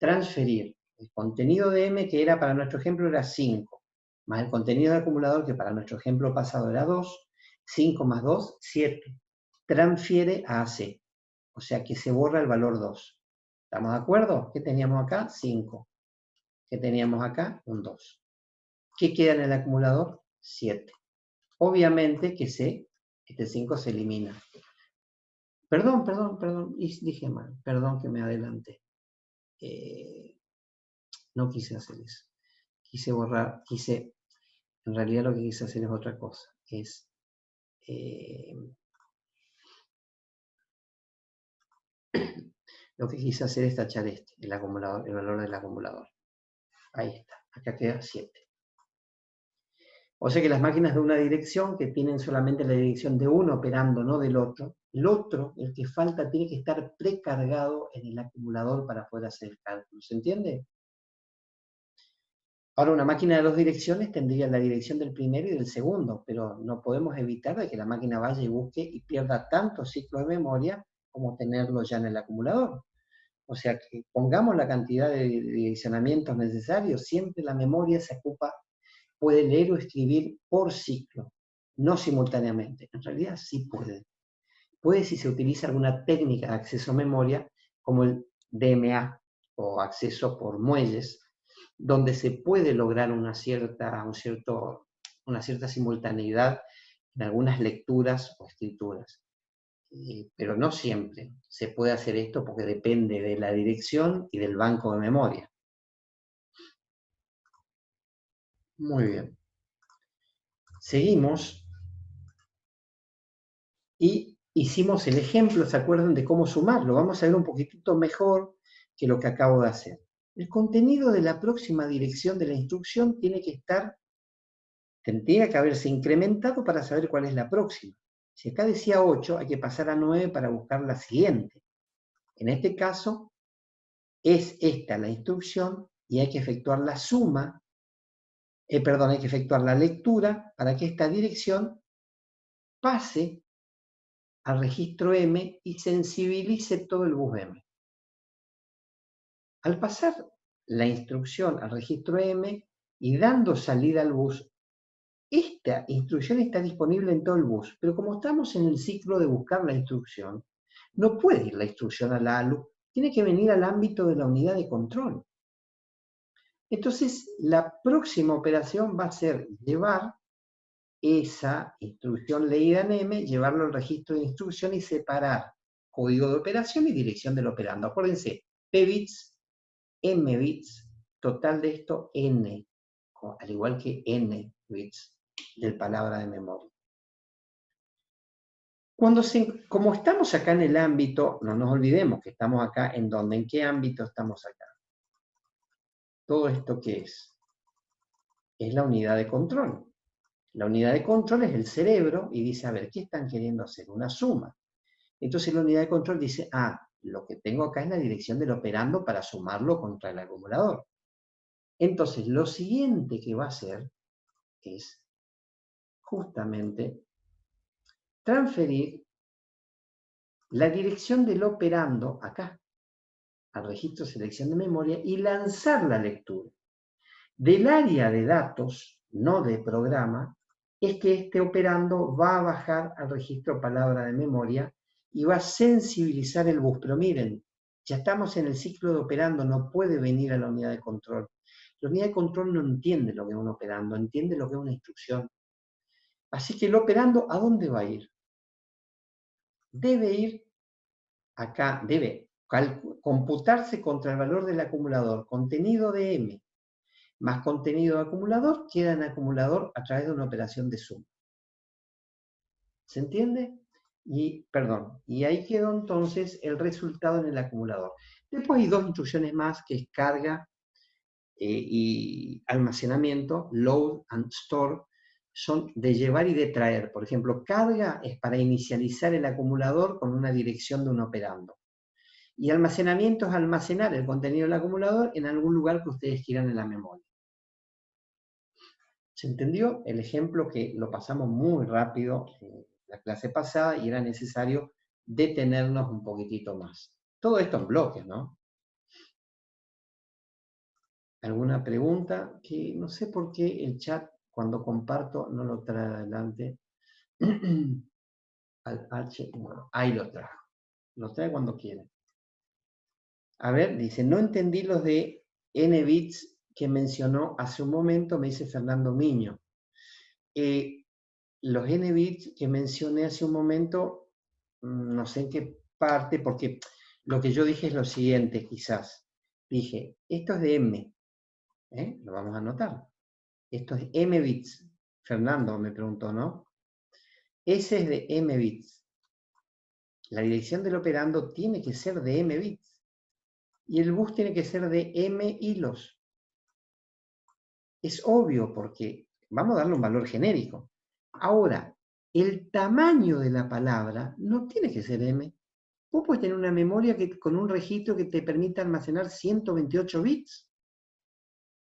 Transferir el contenido de M, que era para nuestro ejemplo era 5, más el contenido del acumulador, que para nuestro ejemplo pasado era 2, 5 más 2, 7. Transfiere a AC, o sea que se borra el valor 2. ¿Estamos de acuerdo? ¿Qué teníamos acá? 5. ¿Qué teníamos acá? Un 2. ¿Qué queda en el acumulador? 7. Obviamente que este 5 se elimina. Perdón, dije mal, perdón que me adelanté. No quise hacer eso. Quise borrar, en realidad lo que quise hacer es otra cosa. Lo que quise hacer es tachar el acumulador, el valor del acumulador. Ahí está, acá queda 7. O sea que las máquinas de una dirección que tienen solamente la dirección de uno operando, no del otro, el que falta, tiene que estar precargado en el acumulador para poder hacer el cálculo. ¿Se entiende? Ahora, una máquina de 2 direcciones tendría la dirección del primero y del segundo, pero no podemos evitar de que la máquina vaya y busque y pierda tantos ciclos de memoria como tenerlo ya en el acumulador. O sea que pongamos la cantidad de direccionamientos necesarios, siempre la memoria se ocupa, puede leer o escribir por ciclo, no simultáneamente. En realidad sí puede. Puede si se utiliza alguna técnica de acceso a memoria, como el DMA, o acceso por muelles, donde se puede lograr una cierta simultaneidad en algunas lecturas o escrituras. Pero no siempre se puede hacer esto porque depende de la dirección y del banco de memoria. Muy bien. Seguimos y hicimos el ejemplo, ¿se acuerdan de cómo sumarlo? Vamos a ver un poquitito mejor que lo que acabo de hacer. El contenido de la próxima dirección de la instrucción tiene que haberse incrementado para saber cuál es la próxima. Si acá decía 8, hay que pasar a 9 para buscar la siguiente. En este caso, es esta la instrucción y hay que efectuar la suma, hay que efectuar la lectura para que esta dirección pase al registro M y sensibilice todo el bus M. Al pasar la instrucción al registro M y dando salida al bus, esta instrucción está disponible en todo el bus, pero como estamos en el ciclo de buscar la instrucción, no puede ir la instrucción a la ALU, tiene que venir al ámbito de la unidad de control. Entonces, la próxima operación va a ser llevar esa instrucción leída en M, llevarlo al registro de instrucción y separar código de operación y dirección del operando. Acuérdense, P bits, M bits, total de esto N, al igual que N bits del palabra de memoria. Como estamos acá en el ámbito, no nos olvidemos que estamos acá en donde, ¿en qué ámbito estamos acá? ¿Todo esto qué es? Es la unidad de control. La unidad de control es el cerebro y dice, a ver, ¿qué están queriendo hacer? Una suma. Entonces la unidad de control dice, lo que tengo acá es la dirección del operando para sumarlo contra el acumulador. Entonces lo siguiente que va a hacer es justamente transferir la dirección del operando acá, al registro selección de memoria, y lanzar la lectura. Del área de datos, no de programa, es que este operando va a bajar al registro palabra de memoria y va a sensibilizar el bus. Pero miren, ya estamos en el ciclo de operando, no puede venir a la unidad de control. La unidad de control no entiende lo que es un operando, entiende lo que es una instrucción. Así que el operando, ¿a dónde va a ir? Debe ir acá, debe computarse contra el valor del acumulador, contenido de M, más contenido de acumulador, queda en acumulador a través de una operación de suma. ¿Se entiende? Y ahí quedó entonces el resultado en el acumulador. Después hay 2 instrucciones más, que es carga y almacenamiento, load and store, son de llevar y de traer. Por ejemplo, carga es para inicializar el acumulador con una dirección de un operando. Y almacenamiento es almacenar el contenido del acumulador en algún lugar que ustedes quieran en la memoria. ¿Se entendió? El ejemplo que lo pasamos muy rápido en la clase pasada y era necesario detenernos un poquitito más. Todo esto en bloques, ¿no? ¿Alguna pregunta? Que no sé por qué el chat, cuando comparto, no lo trae adelante. Al H, bueno, ahí lo trajo. Lo trae cuando quiere. A ver, dice, no entendí los de N bits que mencionó hace un momento, me dice Fernando Miño. Los N bits que mencioné hace un momento, no sé en qué parte, porque lo que yo dije es lo siguiente, quizás. Dije, esto es de M, lo vamos a anotar. Esto es M bits. Fernando me preguntó, ¿no? Ese es de M bits. La dirección del operando tiene que ser de M bits. Y el bus tiene que ser de M hilos. Es obvio porque vamos a darle un valor genérico. Ahora, el tamaño de la palabra no tiene que ser M. Vos puedes tener una memoria con un registro que te permita almacenar 128 bits.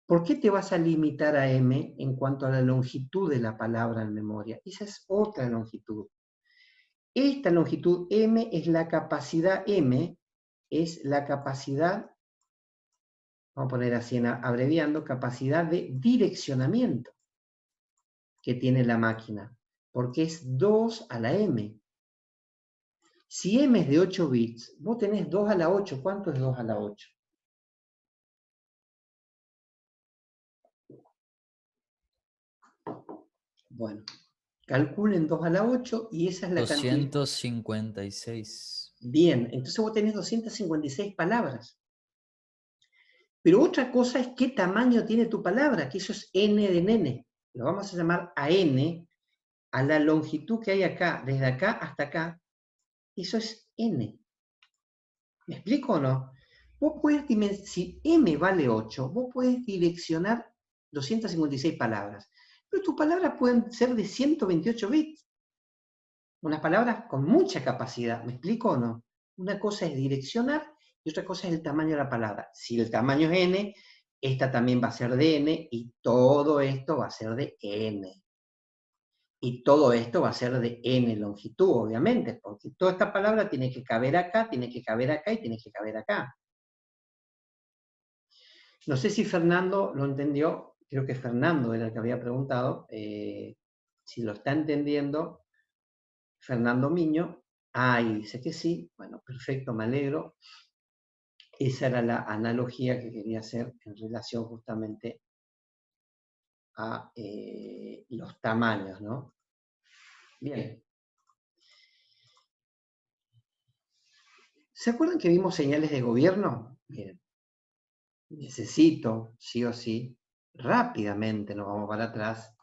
¿Por qué te vas a limitar a M en cuanto a la longitud de la palabra en memoria? Esa es otra longitud. Esta longitud M es la capacidad M, es la capacidad, vamos a poner así abreviando, capacidad de direccionamiento que tiene la máquina, porque es 2 a la M. Si M es de 8 bits, vos tenés 2 a la 8. ¿Cuánto es 2 a la 8? Bueno, calculen 2 a la 8 y esa es la cantidad. 256. Bien, entonces vos tenés 256 palabras. Pero otra cosa es qué tamaño tiene tu palabra, que eso es N de nene. Lo vamos a llamar a N, a la longitud que hay acá, desde acá hasta acá. Eso es N. ¿Me explico o no? Vos podés si M vale 8, vos podés direccionar 256 palabras. Pero tus palabras pueden ser de 128 bits. Unas palabras con mucha capacidad. ¿Me explico o no? Una cosa es direccionar y otra cosa es el tamaño de la palabra. Si el tamaño es N, esta también va a ser de N y todo esto va a ser de N. Y todo esto va a ser de N longitud, obviamente, porque toda esta palabra tiene que caber acá, tiene que caber acá y tiene que caber acá. No sé si Fernando lo entendió, creo que Fernando era el que había preguntado. Si lo está entendiendo, Fernando Miño, y dice que sí, bueno, perfecto, me alegro. Esa era la analogía que quería hacer en relación justamente a los tamaños, ¿no? Bien. ¿Se acuerdan que vimos señales de gobierno? Miren, necesito, sí o sí, rápidamente nos vamos para atrás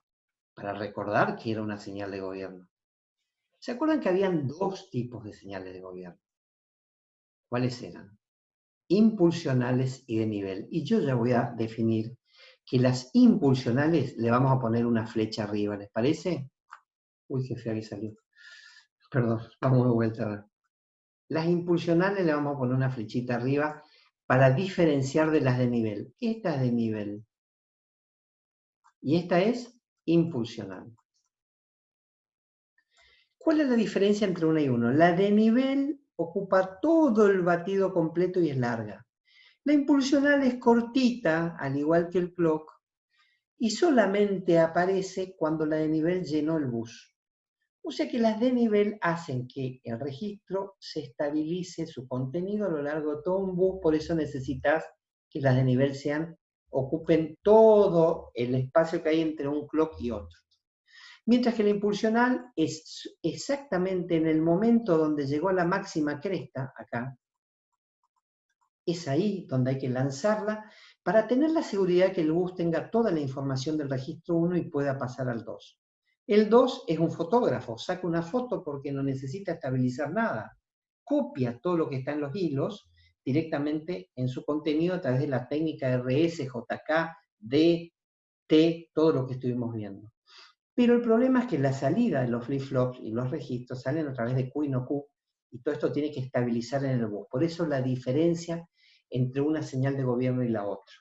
para recordar que era una señal de gobierno. ¿Se acuerdan que habían dos tipos de señales de gobierno? ¿Cuáles eran? Impulsionales y de nivel. Y yo ya voy a definir que las impulsionales le vamos a poner una flecha arriba, ¿les parece? Uy, qué fea que salió. Perdón, vamos de vuelta. Las impulsionales le vamos a poner una flechita arriba para diferenciar de las de nivel. Esta es de nivel. Y esta es impulsional. ¿Cuál es la diferencia entre una y uno? La de nivel ocupa todo el batido completo y es larga. La impulsional es cortita, al igual que el clock, y solamente aparece cuando la de nivel llenó el bus. O sea que las de nivel hacen que el registro se estabilice su contenido a lo largo de todo un bus, por eso necesitas que las de nivel ocupen todo el espacio que hay entre un clock y otro. Mientras que la impulsional es exactamente en el momento donde llegó a la máxima cresta, acá, es ahí donde hay que lanzarla para tener la seguridad que el bus tenga toda la información del registro 1 y pueda pasar al 2. El 2 es un fotógrafo, saca una foto porque no necesita estabilizar nada. Copia todo lo que está en los hilos directamente en su contenido a través de la técnica RS, JK, D, T, todo lo que estuvimos viendo. Pero el problema es que la salida de los flip-flops y los registros salen a través de Q y no Q, y todo esto tiene que estabilizar en el bus. Por eso la diferencia entre una señal de gobierno y la otra.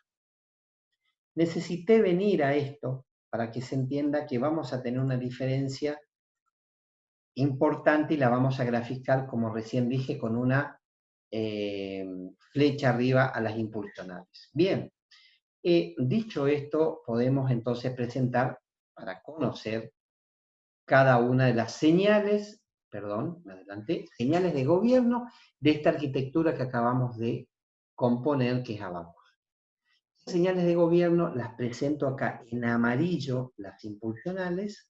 Necesité venir a esto para que se entienda que vamos a tener una diferencia importante y la vamos a graficar, como recién dije, con una flecha arriba a las impulsionales. Bien, dicho esto, podemos entonces presentar, para conocer cada una de las señales, perdón, me adelanté, señales de gobierno de esta arquitectura que acabamos de componer, que es Abacus. Señales de gobierno las presento acá en amarillo, las impulsionales,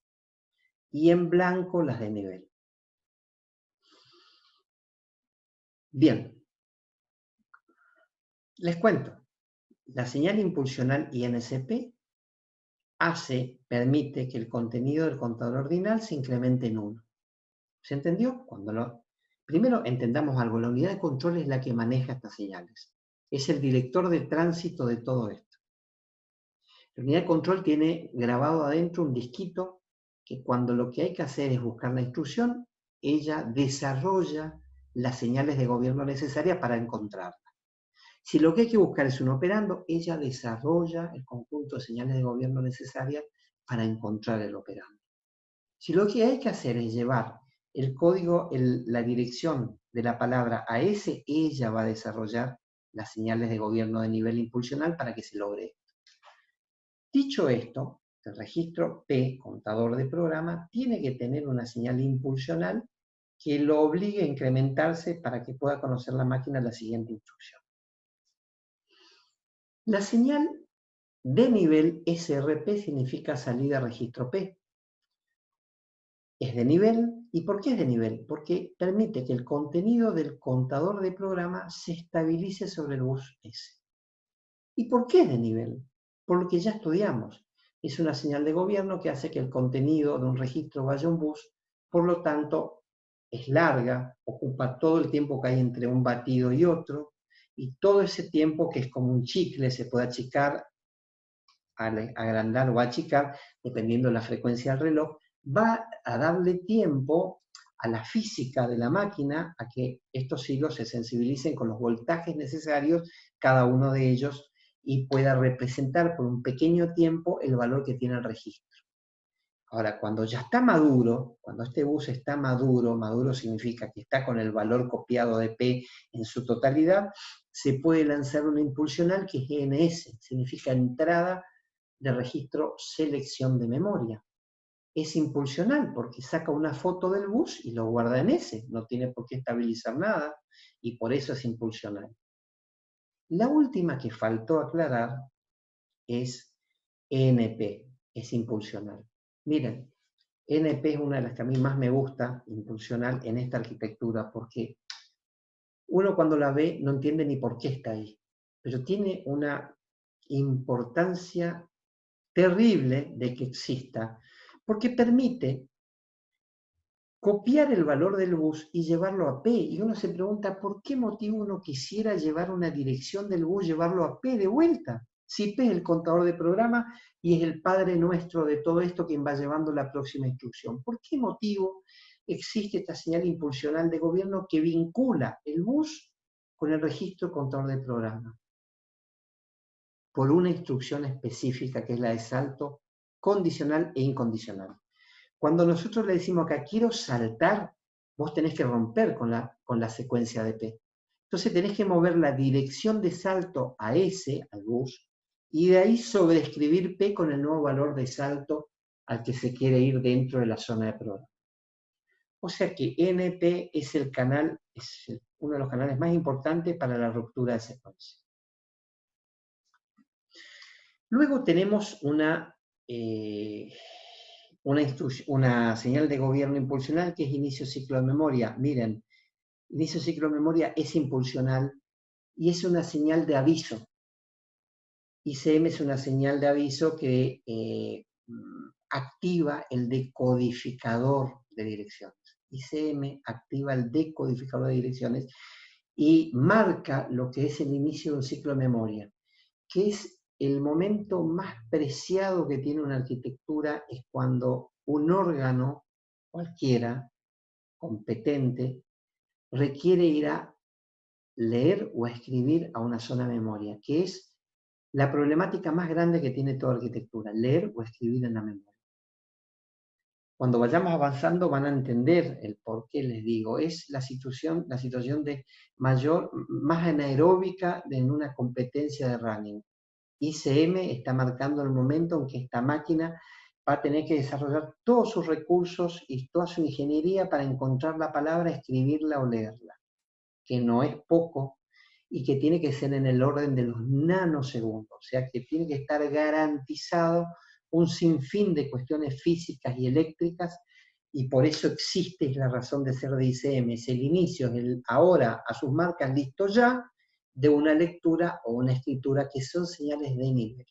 y en blanco las de nivel. Bien, les cuento. La señal impulsional INCP permite que el contenido del contador ordinal se incremente en 1. ¿Se entendió? Primero entendamos algo, la unidad de control es la que maneja estas señales. Es el director de tránsito de todo esto. La unidad de control tiene grabado adentro un disquito que cuando lo que hay que hacer es buscar la instrucción, ella desarrolla las señales de gobierno necesarias para encontrarla. Si lo que hay que buscar es un operando, ella desarrolla el conjunto de señales de gobierno necesarias para encontrar el operando. Si lo que hay que hacer es llevar el código, la dirección de la palabra a ese, ella va a desarrollar las señales de gobierno de nivel impulsional para que se logre esto. Dicho esto, el registro P, contador de programa, tiene que tener una señal impulsional que lo obligue a incrementarse para que pueda conocer la máquina la siguiente instrucción. La señal de nivel SRP significa salida registro P. Es de nivel. ¿Y por qué es de nivel? Porque permite que el contenido del contador de programa se estabilice sobre el bus S. ¿Y por qué es de nivel? Por lo que ya estudiamos. Es una señal de gobierno que hace que el contenido de un registro vaya a un bus, por lo tanto es larga, ocupa todo el tiempo que hay entre un batido y otro, y todo ese tiempo que es como un chicle, se puede achicar, agrandar o achicar, dependiendo de la frecuencia del reloj, va a darle tiempo a la física de la máquina a que estos hilos se sensibilicen con los voltajes necesarios, cada uno de ellos, y pueda representar por un pequeño tiempo el valor que tiene el registro. Ahora, cuando ya está maduro, cuando este bus está maduro, maduro significa que está con el valor copiado de P en su totalidad, se puede lanzar una impulsional que es ENS, significa entrada de registro selección de memoria. Es impulsional porque saca una foto del bus y lo guarda en S, no tiene por qué estabilizar nada y por eso es impulsional. La última que faltó aclarar es ENP, es impulsional. Miren, ENP es una de las que a mí más me gusta, impulsional, en esta arquitectura, porque uno cuando la ve no entiende ni por qué está ahí, pero tiene una importancia terrible de que exista, porque permite copiar el valor del bus y llevarlo a P. Y uno se pregunta, ¿por qué motivo uno quisiera llevar una dirección del bus, llevarlo a P de vuelta? Si P es el contador de programa y es el padre nuestro de todo esto quien va llevando la próxima instrucción. ¿Por qué motivo existe esta señal impulsional de gobierno que vincula el bus con el registro contador de programa? Por una instrucción específica que es la de salto condicional e incondicional. Cuando nosotros le decimos acá, quiero saltar, vos tenés que romper con la secuencia de P. Entonces tenés que mover la dirección de salto a S, al bus, y de ahí sobreescribir P con el nuevo valor de salto al que se quiere ir dentro de la zona de programa. O sea que NP es el canal, es uno de los canales más importantes para la ruptura de secuencia. Luego tenemos una señal de gobierno impulsional que es inicio ciclo de memoria. Miren, inicio ciclo de memoria es impulsional y es una señal de aviso. ICM es una señal de aviso que activa el decodificador de direcciones. ICM activa el decodificador de direcciones y marca lo que es el inicio de un ciclo de memoria, que es el momento más preciado que tiene una arquitectura, es cuando un órgano cualquiera, competente, requiere ir a leer o a escribir a una zona de memoria, que es la problemática más grande que tiene toda arquitectura, leer o escribir en la memoria. Cuando vayamos avanzando van a entender el por qué les digo. Es la situación de más anaeróbica en una competencia de running. ICM está marcando el momento en que esta máquina va a tener que desarrollar todos sus recursos y toda su ingeniería para encontrar la palabra, escribirla o leerla, que no es poco y que tiene que ser en el orden de los nanosegundos, o sea que tiene que estar garantizado un sinfín de cuestiones físicas y eléctricas, y por eso existe, es la razón de ser de ICM, es el inicio, es el ahora a sus marcas, listo ya, de una lectura o una escritura que son señales de nivel.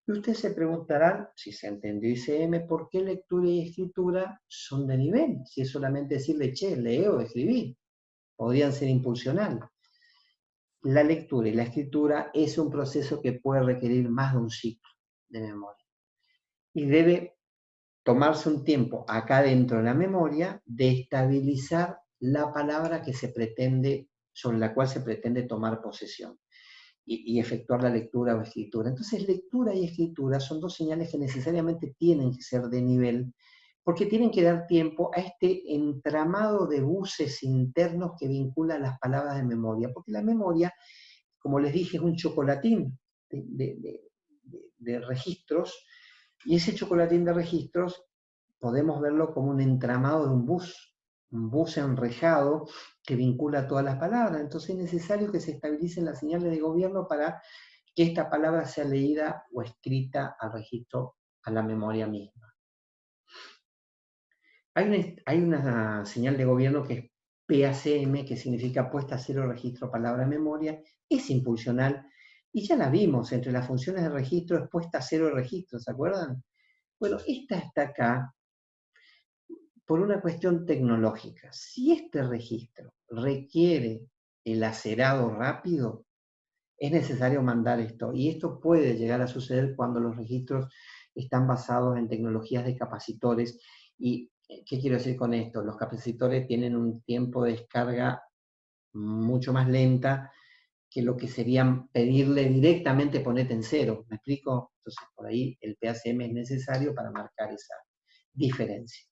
Y ustedes se preguntarán, si se entendió ICM, ¿por qué lectura y escritura son de nivel? Si es solamente decirle, che, leo o escribí, podrían ser impulsionales. La lectura y la escritura es un proceso que puede requerir más de un ciclo de memoria. Y debe tomarse un tiempo acá dentro de la memoria de estabilizar la palabra que se pretende, sobre la cual se pretende tomar posesión y efectuar la lectura o escritura. Entonces, lectura y escritura son dos señales que necesariamente tienen que ser de nivel, porque tienen que dar tiempo a este entramado de buses internos que vincula las palabras de memoria, porque la memoria, como les dije, es un chocolatín de registros, y ese chocolatín de registros podemos verlo como un entramado de un bus enrejado que vincula todas las palabras. Entonces es necesario que se estabilicen las señales de gobierno para que esta palabra sea leída o escrita al registro, a la memoria misma. Hay una señal de gobierno que es PACM, que significa puesta a cero registro palabra memoria, es impulsional, y ya la vimos, entre las funciones de registro es puesta a cero registro, ¿se acuerdan? Bueno, esta está acá por una cuestión tecnológica. Si este registro requiere el acerado rápido, es necesario mandar esto. Y esto puede llegar a suceder cuando los registros están basados en tecnologías de capacitores. ¿Y qué quiero decir con esto? Los capacitores tienen un tiempo de descarga mucho más lenta que lo que sería pedirle directamente ponete en cero. ¿Me explico? Entonces, por ahí el PACM es necesario para marcar esa diferencia.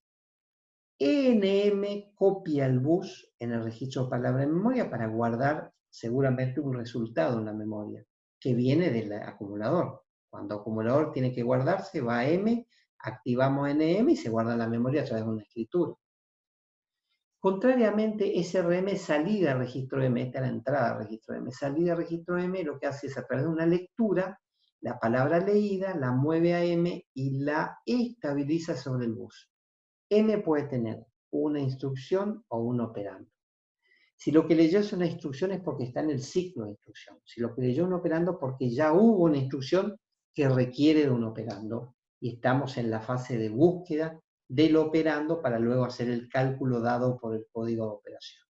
ENM copia el bus en el registro de palabra en memoria para guardar seguramente un resultado en la memoria, que viene del acumulador. Cuando el acumulador tiene que guardarse, va a M, activamos NM y se guarda en la memoria a través de una escritura. Contrariamente, SRM salida al registro M, esta es la entrada al registro M, salida al registro M, lo que hace es a través de una lectura, la palabra leída la mueve a M y la estabiliza sobre el bus. M puede tener una instrucción o un operando. Si lo que leyó es una instrucción es porque está en el ciclo de instrucción. Si lo que leyó es un operando, porque ya hubo una instrucción que requiere de un operando. Y estamos en la fase de búsqueda del operando para luego hacer el cálculo dado por el código de operación.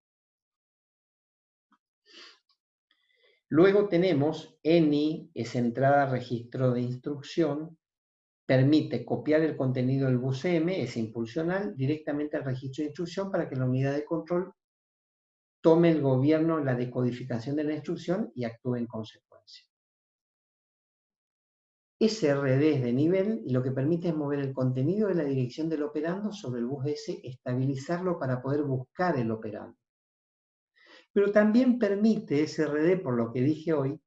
Luego tenemos ENI, es entrada a registro de instrucción, permite copiar el contenido del bus M, es impulsional, directamente al registro de instrucción para que la unidad de control tome el gobierno la decodificación de la instrucción y actúe en consecuencia. SRD es de nivel y lo que permite es mover el contenido de la dirección del operando sobre el bus S, estabilizarlo para poder buscar el operando. Pero también permite SRD, por lo que dije hoy,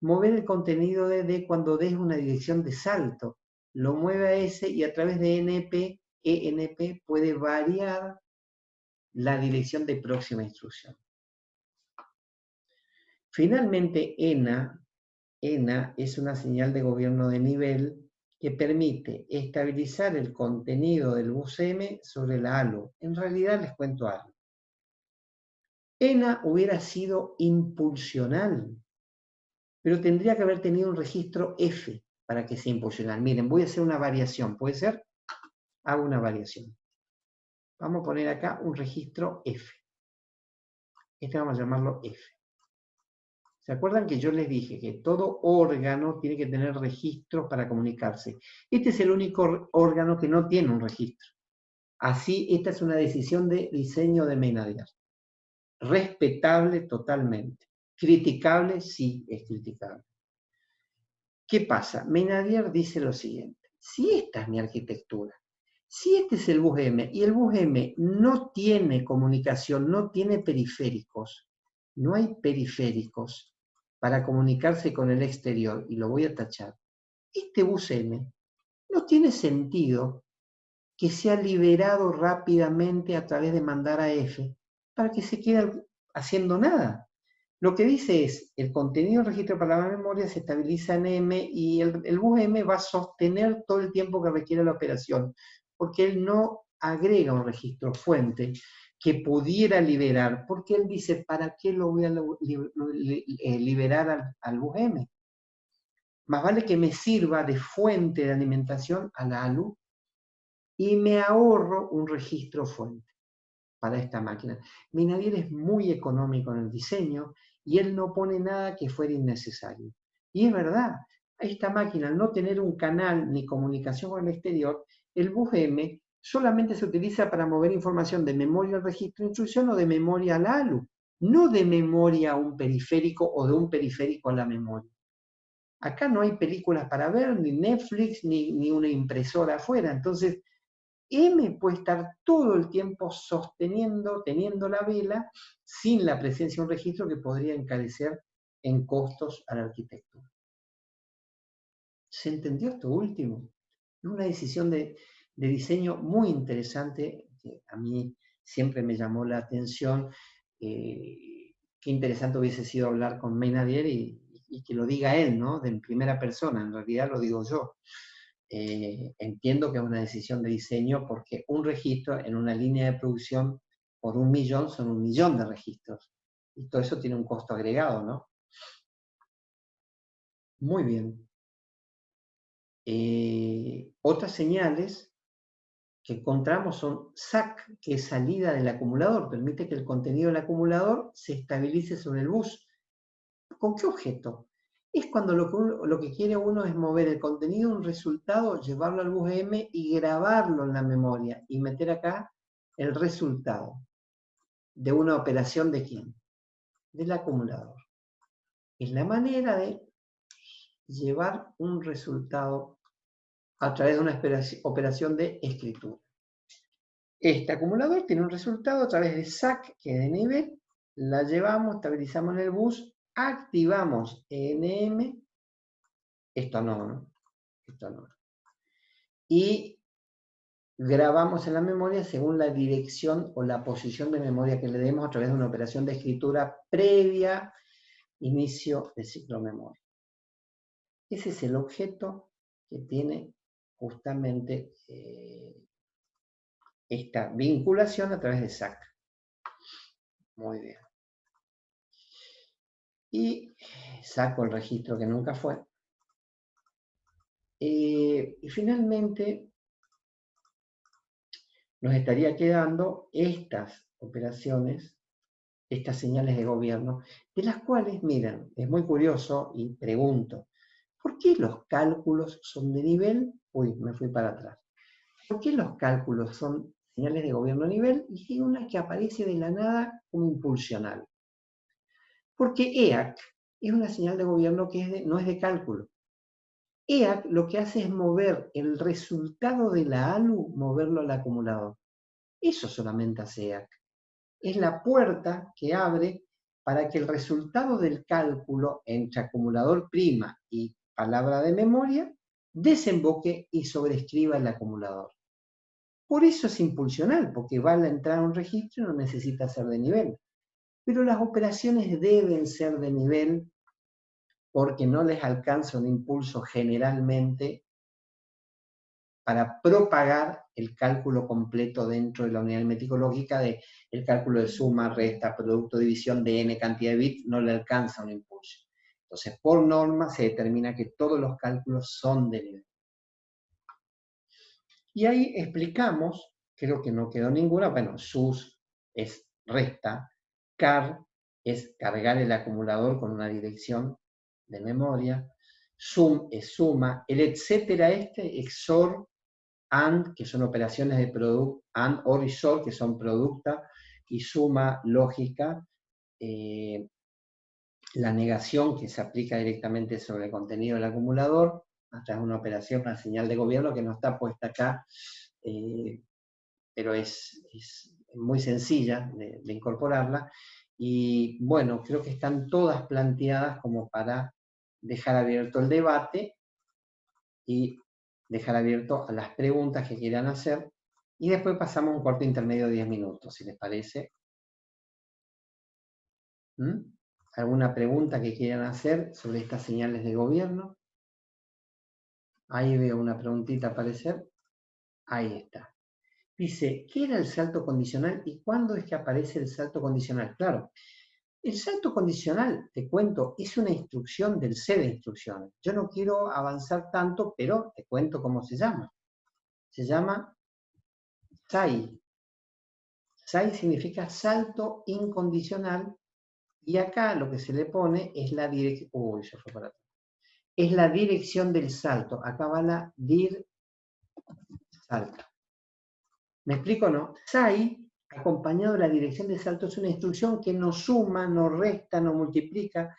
mover el contenido de D cuando D es una dirección de salto. Lo mueve a S y a través de ENP puede variar la dirección de próxima instrucción. Finalmente, ENA es una señal de gobierno de nivel que permite estabilizar el contenido del bus M sobre la ALO. En realidad les cuento algo. ENA hubiera sido impulsional, pero tendría que haber tenido un registro F para que sea impulsional. Miren, voy a hacer una variación. ¿Puede ser? Hago una variación. Vamos a poner acá un registro F. Este vamos a llamarlo F. ¿Se acuerdan que yo les dije que todo órgano tiene que tener registros para comunicarse? Este es el único órgano que no tiene un registro. Así, esta es una decisión de diseño de Meinadier. Respetable totalmente. Criticable, sí, es criticable. ¿Qué pasa? Meinadier dice lo siguiente. Si esta es mi arquitectura, Si este es el bus M y el bus M no tiene comunicación, no tiene periféricos, no hay periféricos para comunicarse con el exterior, y lo voy a tachar, este bus M no tiene sentido que sea liberado rápidamente a través de mandar a F para que se quede haciendo nada. Lo que dice es, el contenido del registro para la memoria se estabiliza en M y el bus M va a sostener todo el tiempo que requiere la operación, porque él no agrega un registro fuente que pudiera liberar, porque él dice, ¿para qué lo voy a liberar al bus M? Más vale que me sirva de fuente de alimentación a la ALU y me ahorro un registro fuente para esta máquina. Minnavier es muy económico en el diseño y él no pone nada que fuera innecesario. Y es verdad, esta máquina, al no tener un canal ni comunicación con el exterior, el bus M solamente se utiliza para mover información de memoria al registro de instrucción o de memoria al ALU, no de memoria a un periférico o de un periférico a la memoria. Acá no hay películas para ver, ni Netflix, ni una impresora afuera. Entonces, M puede estar todo el tiempo sosteniendo, teniendo la vela, sin la presencia de un registro que podría encarecer en costos a la arquitectura. ¿Se entendió esto último? Es una decisión de diseño muy interesante, que a mí siempre me llamó la atención. Qué interesante hubiese sido hablar con Minnavier y que lo diga él, ¿no? En primera persona, en realidad lo digo yo. Entiendo que es una decisión de diseño porque un registro en una línea de producción por 1 millón son 1 millón de registros. Y todo eso tiene un costo agregado, ¿no? Muy bien. Otras señales que encontramos son SAC, que es salida del acumulador. Permite que el contenido del acumulador se estabilice sobre el bus. ¿Con qué objeto? Es cuando lo que quiere uno es mover el contenido de un resultado, llevarlo al bus M y grabarlo en la memoria y meter acá el resultado de una operación ¿de quién? Del acumulador. Es la manera de llevar un resultado a través de una operación de escritura. Este acumulador tiene un resultado a través de SAC, que es de nivel, la llevamos, estabilizamos en el bus, activamos ENM, esto no, ¿no? Esto no. Y grabamos en la memoria según la dirección o la posición de memoria que le demos a través de una operación de escritura previa inicio del ciclo memoria. Ese es el objeto que tiene justamente esta vinculación a través de SAC. Muy bien. Y saco el registro que nunca fue. Y finalmente nos estaría quedando estas operaciones, estas señales de gobierno, de las cuales, miren, es muy curioso y pregunto, ¿por qué los cálculos son de nivel? Uy, me fui para atrás. ¿Por qué los cálculos son señales de gobierno a nivel y hay una que aparece de la nada como impulsional? Porque EAC es una señal de gobierno que no es de cálculo. EAC lo que hace es mover el resultado de la ALU, moverlo al acumulador. Eso solamente hace EAC. Es la puerta que abre para que el resultado del cálculo entre acumulador prima y palabra de memoria desemboque y sobrescriba el acumulador. Por eso es impulsional, porque va a entrar a un registro y no necesita ser de nivel. Pero las operaciones deben ser de nivel porque no les alcanza un impulso generalmente para propagar el cálculo completo dentro de la unidad meticológica del cálculo de suma, resta, producto, división de n cantidad de bits, no le alcanza un impulso. Entonces, por norma se determina que todos los cálculos son de nivel. Y ahí explicamos, creo que no quedó ninguna, bueno, sus es resta, car es cargar el acumulador con una dirección de memoria, sum es suma, el etcétera XOR, AND, que son operaciones de producto, AND, OR y SOR, que son producta, y suma lógica, la negación que se aplica directamente sobre el contenido del acumulador, a través de una operación, una señal de gobierno que no está puesta acá pero es muy sencilla de incorporarla. Y bueno, creo que están todas planteadas como para dejar abierto el debate y dejar abierto a las preguntas que quieran hacer. Y después pasamos a un cuarto intermedio de 10 minutos, si les parece. ¿Alguna pregunta que quieran hacer sobre estas señales de gobierno? Ahí veo una preguntita aparecer. Ahí está. Dice, ¿qué era el salto condicional y cuándo es que aparece el salto condicional? Claro, el salto condicional, te cuento, es una instrucción del set de instrucciones. Yo no quiero avanzar tanto, pero te cuento cómo se llama. Se llama SAI. SAI significa salto incondicional y acá lo que se le pone es la dirección. Uy, se fue para atrás. Es la dirección del salto. Acá va la dir salto. ¿Me explico o no? SAI, acompañado de la dirección de salto, es una instrucción que no suma, no resta, no multiplica.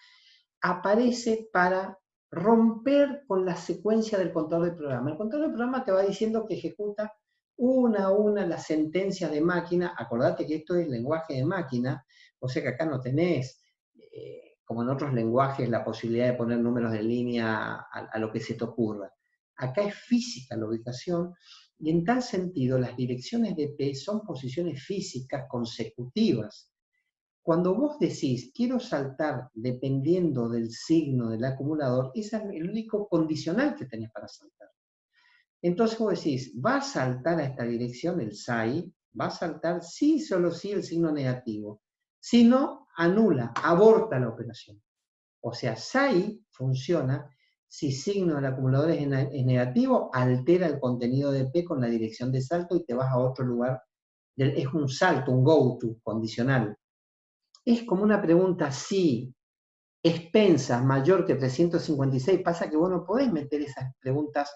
Aparece para romper con la secuencia del contador de programa. El contador de programa te va diciendo que ejecuta una a una las sentencias de máquina. Acordate que esto es lenguaje de máquina, o sea que acá no tenés, como en otros lenguajes, la posibilidad de poner números de línea a lo que se te ocurra. Acá es física la ubicación, y en tal sentido las direcciones de P son posiciones físicas consecutivas. Cuando vos decís, quiero saltar dependiendo del signo del acumulador, ese es el único condicional que tenés para saltar. Entonces vos decís, ¿va a saltar a esta dirección el SAI? ¿Va a saltar sí, solo sí el signo negativo? Si no, anula, aborta la operación. O sea, SAI funciona si signo del acumulador es negativo, altera el contenido de P con la dirección de salto y te vas a otro lugar. Es un salto, un go-to condicional. Es como una pregunta, si expensas mayor que 356, pasa que vos no podés meter esas preguntas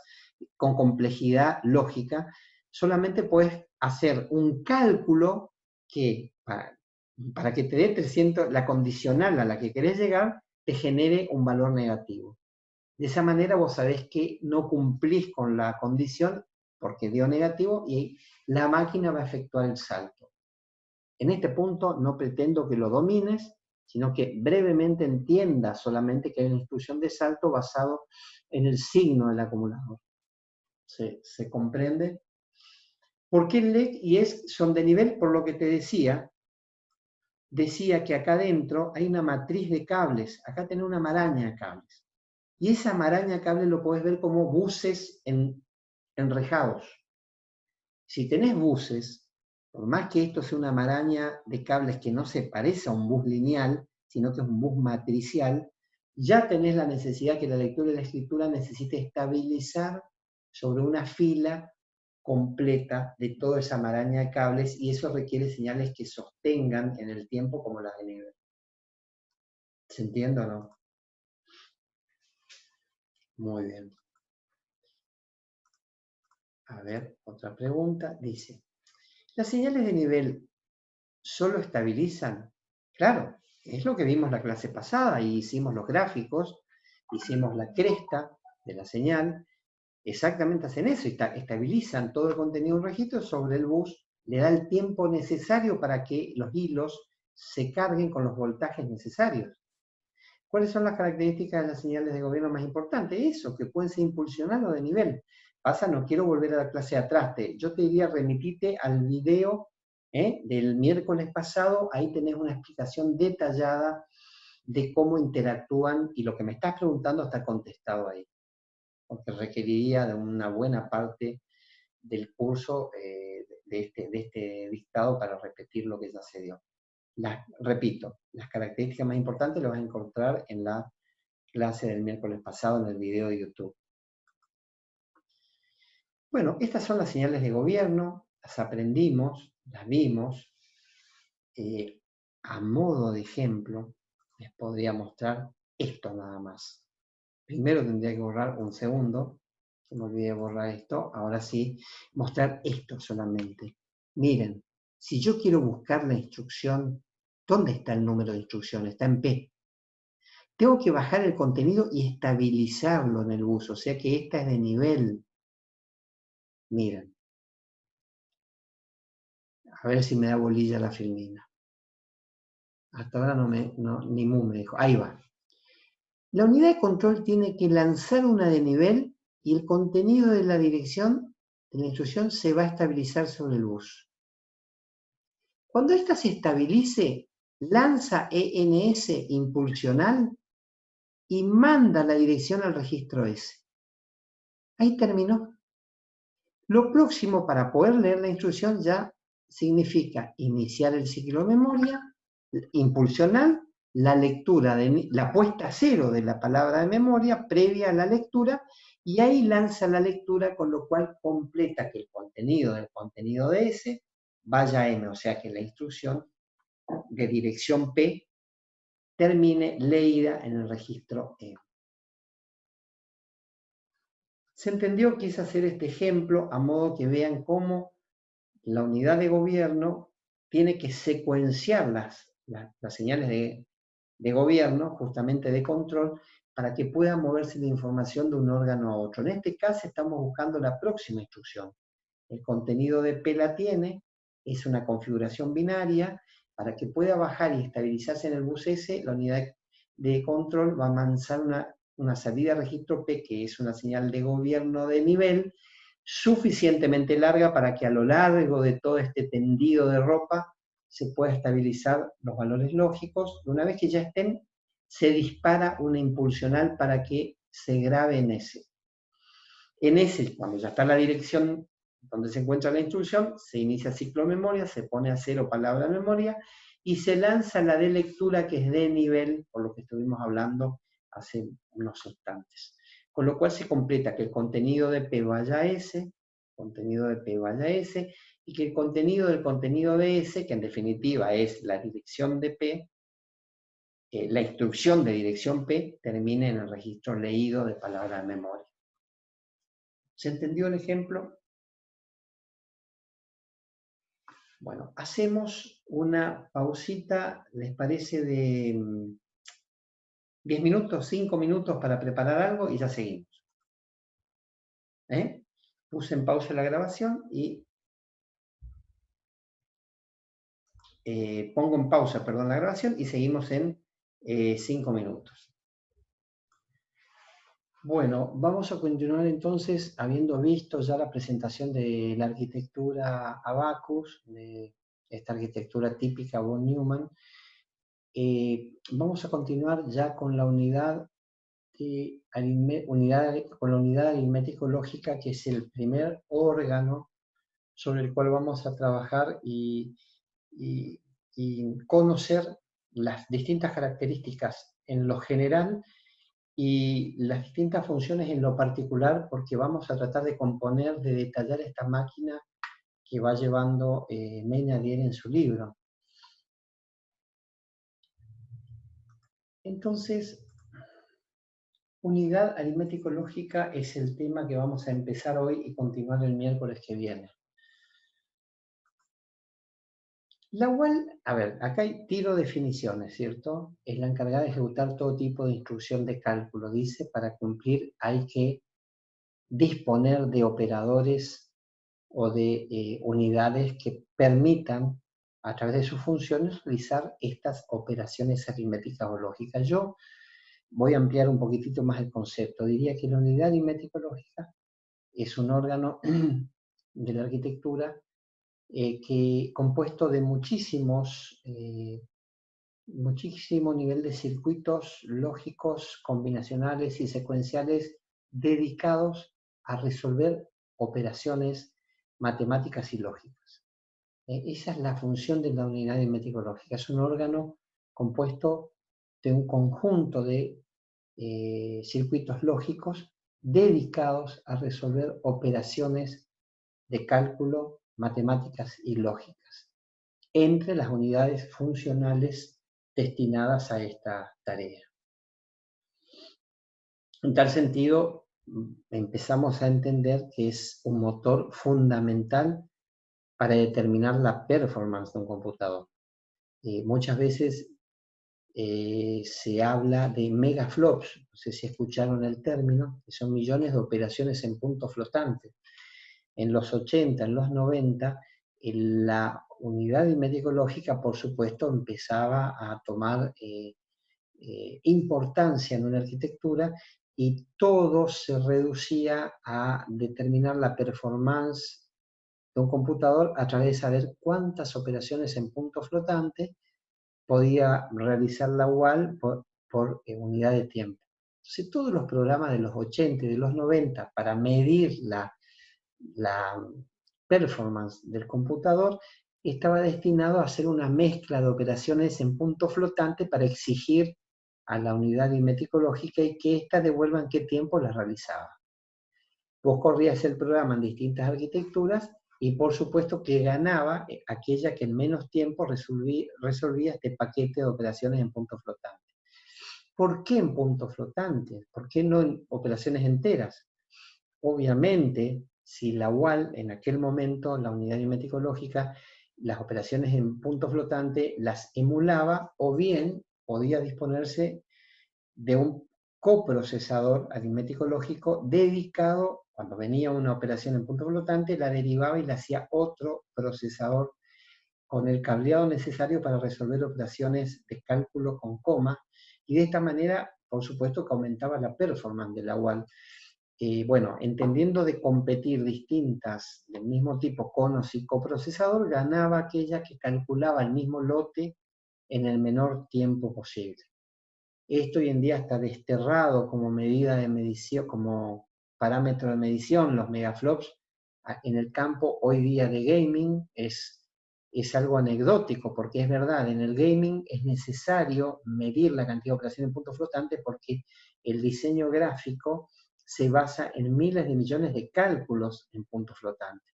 con complejidad lógica, solamente podés hacer un cálculo que, para que te dé 300, la condicional a la que querés llegar, te genere un valor negativo. De esa manera vos sabés que no cumplís con la condición porque dio negativo y la máquina va a efectuar el salto. En este punto no pretendo que lo domines, sino que brevemente entiendas solamente que hay una instrucción de salto basado en el signo del acumulador. ¿Se comprende? ¿Por qué el LEC y ESC son de nivel? Por lo que te decía que acá adentro hay una matriz de cables, acá tenés una maraña de cables. Y esa maraña de cables lo podés ver como buses enrejados. Si tenés buses, por más que esto sea una maraña de cables que no se parece a un bus lineal, sino que es un bus matricial, ya tenés la necesidad que la lectura y la escritura necesite estabilizar sobre una fila completa de toda esa maraña de cables, y eso requiere señales que sostengan en el tiempo como las de nivel. ¿Se entiende o no? Muy bien. A ver, otra pregunta. Dice, ¿las señales de nivel solo estabilizan? Claro, es lo que vimos la clase pasada, y hicimos los gráficos, hicimos la cresta de la señal, exactamente hacen eso, estabilizan todo el contenido de un registro sobre el bus, le da el tiempo necesario para que los hilos se carguen con los voltajes necesarios. ¿Cuáles son las características de las señales de gobierno más importantes? Eso, que pueden ser impulsionales o de nivel. Pasa, no quiero volver a la clase de atrás, yo te diría remitirte al video del miércoles pasado, ahí tenés una explicación detallada de cómo interactúan, y lo que me estás preguntando está contestado ahí, porque requeriría de una buena parte del curso de este dictado para repetir lo que ya se dio. Repito, las características más importantes las vas a encontrar en la clase del miércoles pasado en el video de YouTube. Bueno, estas son las señales de gobierno, las aprendimos, las vimos. A modo de ejemplo, les podría mostrar esto nada más. Primero tendría que borrar un segundo, que me olvidé de borrar esto. Ahora sí, mostrar esto solamente. Miren, si yo quiero buscar la instrucción, ¿dónde está el número de instrucción? Está en P. Tengo que bajar el contenido y estabilizarlo en el bus, o sea que esta es de nivel. Miren, A ver si me da bolilla la filmina. Hasta ahora ni mu me dijo. Ahí va. La unidad de control tiene que lanzar una de nivel y el contenido de la dirección de la instrucción se va a estabilizar sobre el bus. Cuando ésta se estabilice, lanza ENS impulsional y manda la dirección al registro S. Ahí terminó. Lo próximo para poder leer la instrucción ya significa iniciar el ciclo de memoria, impulsional, la lectura, la puesta a cero de la palabra de memoria previa a la lectura, y ahí lanza la lectura, con lo cual completa que el contenido del contenido de S vaya a M, o sea que la instrucción de dirección P termine leída en el registro M. Se entendió, quise hacer este ejemplo a modo que vean cómo la unidad de gobierno tiene que secuenciar las señales de gobierno, justamente de control, para que pueda moverse la información de un órgano a otro. En este caso estamos buscando la próxima instrucción. El contenido de P la tiene, es una configuración binaria. Para que pueda bajar y estabilizarse en el bus S, la unidad de control va a lanzar una salida de registro P, que es una señal de gobierno de nivel, suficientemente larga para que a lo largo de todo este tendido de ropa se pueda estabilizar los valores lógicos. Una vez que ya estén, se dispara una impulsional para que se grabe en S. En S, cuando ya está la dirección donde se encuentra la instrucción, se inicia el ciclo de memoria, se pone a cero palabra de memoria, y se lanza la de lectura, que es de nivel, por lo que estuvimos hablando hace unos instantes. Con lo cual se completa que el contenido de P vaya a S, contenido de P vaya a S, y que el contenido del contenido de S, que en definitiva es la dirección de P, la instrucción de dirección P, termine en el registro leído de palabra de memoria. ¿Se entendió el ejemplo? Bueno, hacemos una pausita, ¿les parece de 10 minutos, 5 minutos para preparar algo y ya seguimos? Puse en pausa la grabación y pongo en pausa, perdón, la grabación, y seguimos en 5 minutos. Bueno, vamos a continuar entonces, habiendo visto ya la presentación de la arquitectura Abaqus, de esta arquitectura típica von Neumann. Vamos a continuar ya con la unidad aritmético-lógica, que es el primer órgano sobre el cual vamos a trabajar y conocer las distintas características en lo general y las distintas funciones en lo particular, porque vamos a tratar de componer, de detallar esta máquina que va llevando Meinadier en su libro. Entonces, unidad aritmético-lógica es el tema que vamos a empezar hoy y continuar el miércoles que viene. La UAL, a ver, acá hay tiro definiciones, ¿cierto? Es la encargada de ejecutar todo tipo de instrucción de cálculo. Dice, para cumplir hay que disponer de operadores o de unidades que permitan, a través de sus funciones, realizar estas operaciones aritméticas o lógicas. Yo voy a ampliar un poquitito más el concepto. Diría que la unidad aritmético-lógica es un órgano de la arquitectura compuesto de muchísimo nivel de circuitos lógicos, combinacionales y secuenciales dedicados a resolver operaciones matemáticas y lógicas. Esa es la función de la unidad aritmético-lógica. Es un órgano compuesto de un conjunto de circuitos lógicos dedicados a resolver operaciones de cálculo, matemáticas y lógicas, entre las unidades funcionales destinadas a esta tarea. En tal sentido, empezamos a entender que es un motor fundamental para determinar la performance de un computador. Muchas veces se habla de megaflops, no sé si escucharon el término, que son millones de operaciones en punto flotante. En los 80, en los 90, la unidad aritmética lógica, por supuesto, empezaba a tomar importancia en una arquitectura y todo se reducía a determinar la performance de un computador a través de saber cuántas operaciones en punto flotante podía realizar la UAL por unidad de tiempo. Entonces, todos los programas de los 80 y de los 90 para medir la performance del computador estaba destinado a hacer una mezcla de operaciones en punto flotante para exigir a la unidad aritmética lógica y que ésta devuelva en qué tiempo las realizaba. Vos corrías el programa en distintas arquitecturas y por supuesto que ganaba aquella que en menos tiempo resolvía este paquete de operaciones en punto flotante. ¿Por qué en punto flotante? ¿Por qué no en operaciones enteras? Obviamente, si la UAL en aquel momento, la unidad aritmética lógica, las operaciones en punto flotante las emulaba o bien podía disponerse de un coprocesador aritmético lógico dedicado, cuando venía una operación en punto flotante, la derivaba y la hacía otro procesador con el cableado necesario para resolver operaciones de cálculo con coma, y de esta manera, por supuesto, que aumentaba la performance de la UAL. Bueno, entendiendo de competir distintas del mismo tipo conos y coprocesador, ganaba aquella que calculaba el mismo lote en el menor tiempo posible. Esto hoy en día está desterrado como medida de medición, como parámetro de medición, los megaflops. En el campo hoy día de gaming es algo anecdótico, porque es verdad, en el gaming es necesario medir la cantidad de operaciones en punto flotante porque el diseño gráfico se basa en miles de millones de cálculos en punto flotante.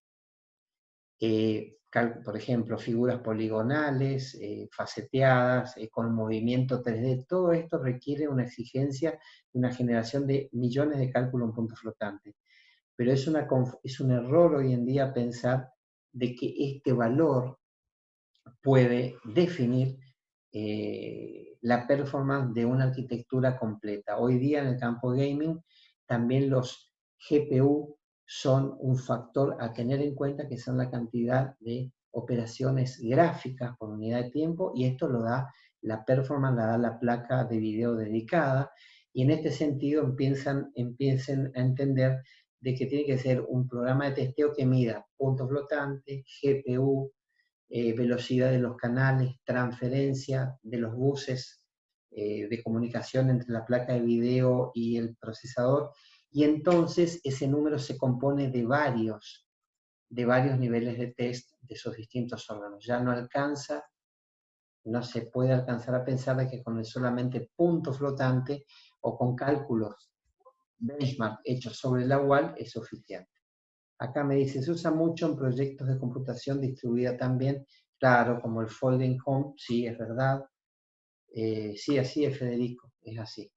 Por ejemplo, figuras poligonales, faceteadas, con movimiento 3D, todo esto requiere una exigencia, una generación de millones de cálculos en punto flotante. Pero es un error hoy en día pensar de que este valor puede definir la performance de una arquitectura completa. Hoy día en el campo gaming también los GPU son un factor a tener en cuenta, que son la cantidad de operaciones gráficas por unidad de tiempo, y esto lo da la performance, la da la placa de video dedicada, y en este sentido empiecen a entender de que tiene que ser un programa de testeo que mida punto flotante, GPU, velocidad de los canales, transferencia de los buses de comunicación entre la placa de video y el procesador, y entonces ese número se compone de varios niveles de test de esos distintos órganos. Ya no se puede alcanzar a pensar de que con el solamente punto flotante o con cálculos benchmark hechos sobre la UAL es suficiente. Acá me dice, se usa mucho en proyectos de computación distribuida también, claro, como el Folding Home, sí, es verdad. Sí, así es, Federico, es así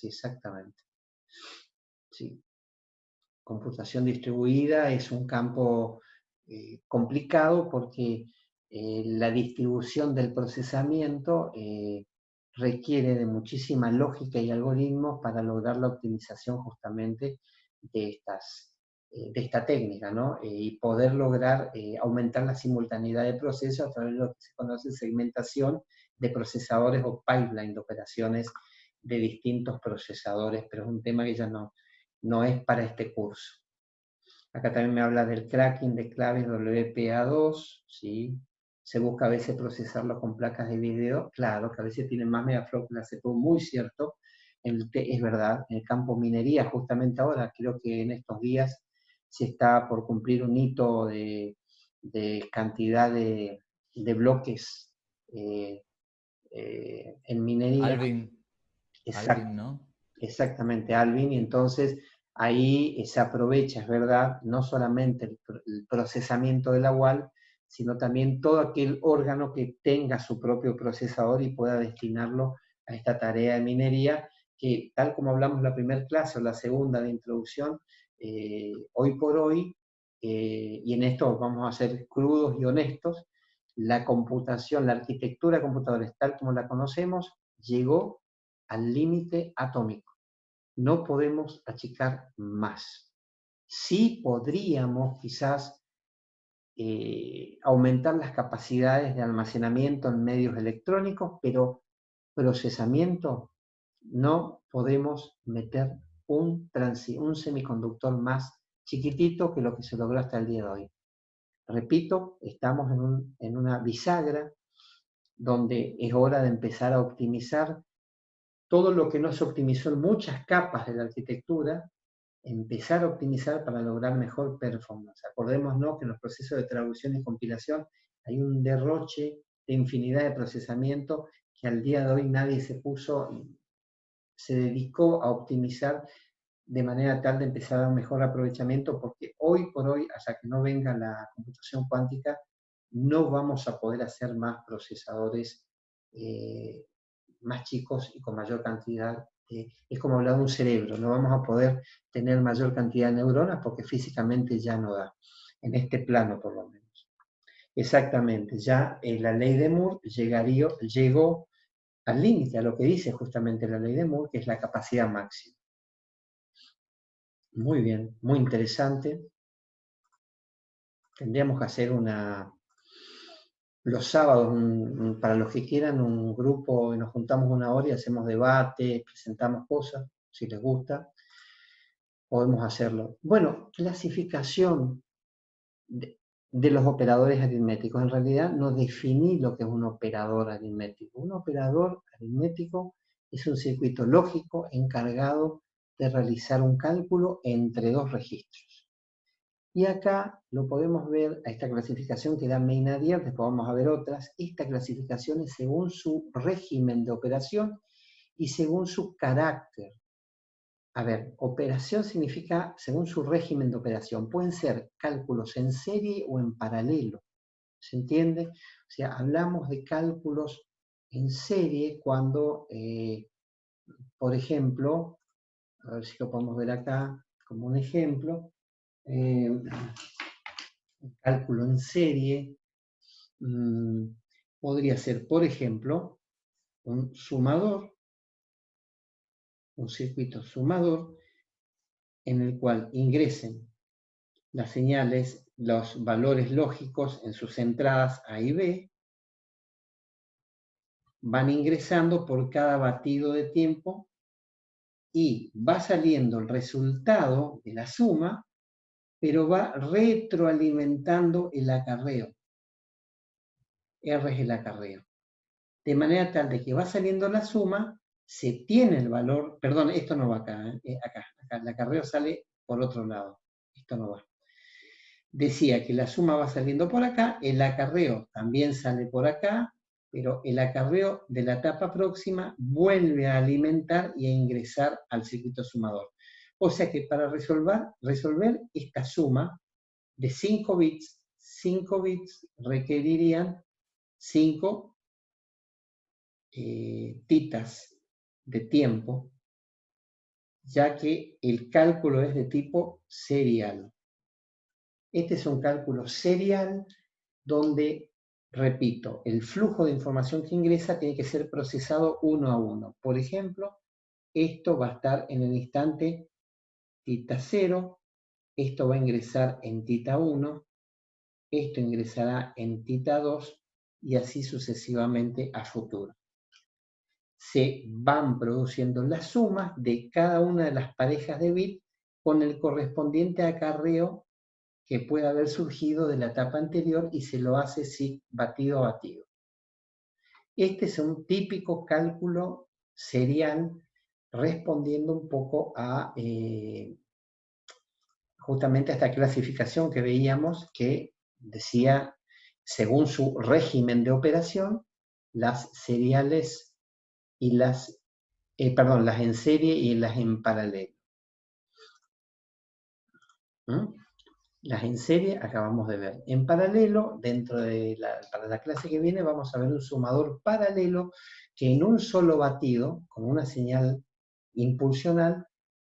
exactamente. Sí. Computación distribuida es un campo complicado porque la distribución del procesamiento requiere de muchísima lógica y algoritmos para lograr la optimización justamente de esta técnica, ¿no? Y poder lograr aumentar la simultaneidad de procesos a través de lo que se conoce segmentación de procesadores o pipeline de operaciones de distintos procesadores, pero es un tema que ya no es para este curso. Acá también me habla del cracking de claves WPA2, ¿sí? Se busca a veces procesarlo con placas de video, claro, que a veces tienen más megaflops que la CPU, muy cierto, es verdad, en el campo minería, justamente ahora, creo que en estos días se está por cumplir un hito de cantidad de bloques en minería. Alvin, ¿no? Exactamente, Alvin, y entonces ahí se aprovecha, es verdad, no solamente el procesamiento de la UAL, sino también todo aquel órgano que tenga su propio procesador y pueda destinarlo a esta tarea de minería, que tal como hablamos la primera clase o la segunda de introducción, hoy por hoy, y en esto vamos a ser crudos y honestos, la computación, la arquitectura de computadores tal como la conocemos, llegó al límite atómico. No podemos achicar más. Sí podríamos quizás aumentar las capacidades de almacenamiento en medios electrónicos, pero procesamiento no podemos meter un semiconductor más chiquitito que lo que se logró hasta el día de hoy. Repito, estamos en una bisagra donde es hora de empezar a optimizar todo lo que no se optimizó en muchas capas de la arquitectura, empezar a optimizar para lograr mejor performance. Acordémonos que en los procesos de traducción y compilación hay un derroche de infinidad de procesamiento que al día de hoy nadie se dedicó a optimizar de manera tal de empezar a dar un mejor aprovechamiento, porque hoy por hoy, hasta que no venga la computación cuántica, no vamos a poder hacer más procesadores más chicos y con mayor cantidad. Es como hablar de un cerebro, no vamos a poder tener mayor cantidad de neuronas porque físicamente ya no da, en este plano por lo menos. Exactamente, ya la ley de Moore llegó al límite, a lo que dice justamente la ley de Moore, que es la capacidad máxima. Muy bien, muy interesante. Tendríamos que hacer los sábados, para los que quieran, un grupo y nos juntamos una hora y hacemos debate, presentamos cosas, si les gusta, podemos hacerlo. Bueno, clasificación de los operadores aritméticos. En realidad no definí lo que es un operador aritmético. Un operador aritmético es un circuito lógico encargado de realizar un cálculo entre dos registros. Y acá lo podemos ver, a esta clasificación que da Maynadier, después vamos a ver otras. Esta clasificación es según su régimen de operación y según su carácter. A ver, operación significa según su régimen de operación. Pueden ser cálculos en serie o en paralelo. ¿Se entiende? O sea, hablamos de cálculos en serie cuando, por ejemplo, a ver si lo podemos ver acá como un ejemplo, cálculo en serie podría ser, por ejemplo, un sumador, un circuito sumador, en el cual ingresen las señales, los valores lógicos en sus entradas A y B, van ingresando por cada batido de tiempo y va saliendo el resultado de la suma, pero va retroalimentando el acarreo. R es el acarreo. De manera tal de que va saliendo la suma, se tiene el valor, perdón, esto no va acá, acá, el acarreo sale por otro lado, esto no va. Decía que la suma va saliendo por acá, el acarreo también sale por acá, pero el acarreo de la etapa próxima vuelve a alimentar y a ingresar al circuito sumador. O sea que para resolver esta suma de 5 bits requerirían 5 titas de tiempo, ya que el cálculo es de tipo serial. Este es un cálculo serial donde, repito, el flujo de información que ingresa tiene que ser procesado uno a uno. Por ejemplo, esto va a estar en el instante tita 0, esto va a ingresar en tita 1, esto ingresará en tita 2 y así sucesivamente a futuro. Se van produciendo las sumas de cada una de las parejas de bits con el correspondiente acarreo que puede haber surgido de la etapa anterior y se lo hace sí, batido a batido. Este es un típico cálculo serial respondiendo un poco a justamente a esta clasificación que veíamos que decía, según su régimen de operación, las seriales y las en serie y las en paralelo. Las en serie acabamos de ver. En paralelo, para la clase que viene, vamos a ver un sumador paralelo que en un solo batido, con una señal impulsional,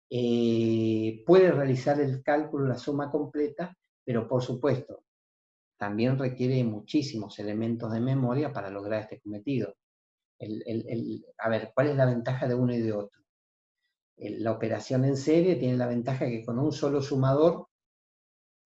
puede realizar el cálculo, la suma completa, pero por supuesto, también requiere muchísimos elementos de memoria para lograr este cometido. A ver, ¿cuál es la ventaja de uno y de otro? La operación en serie tiene la ventaja que con un solo sumador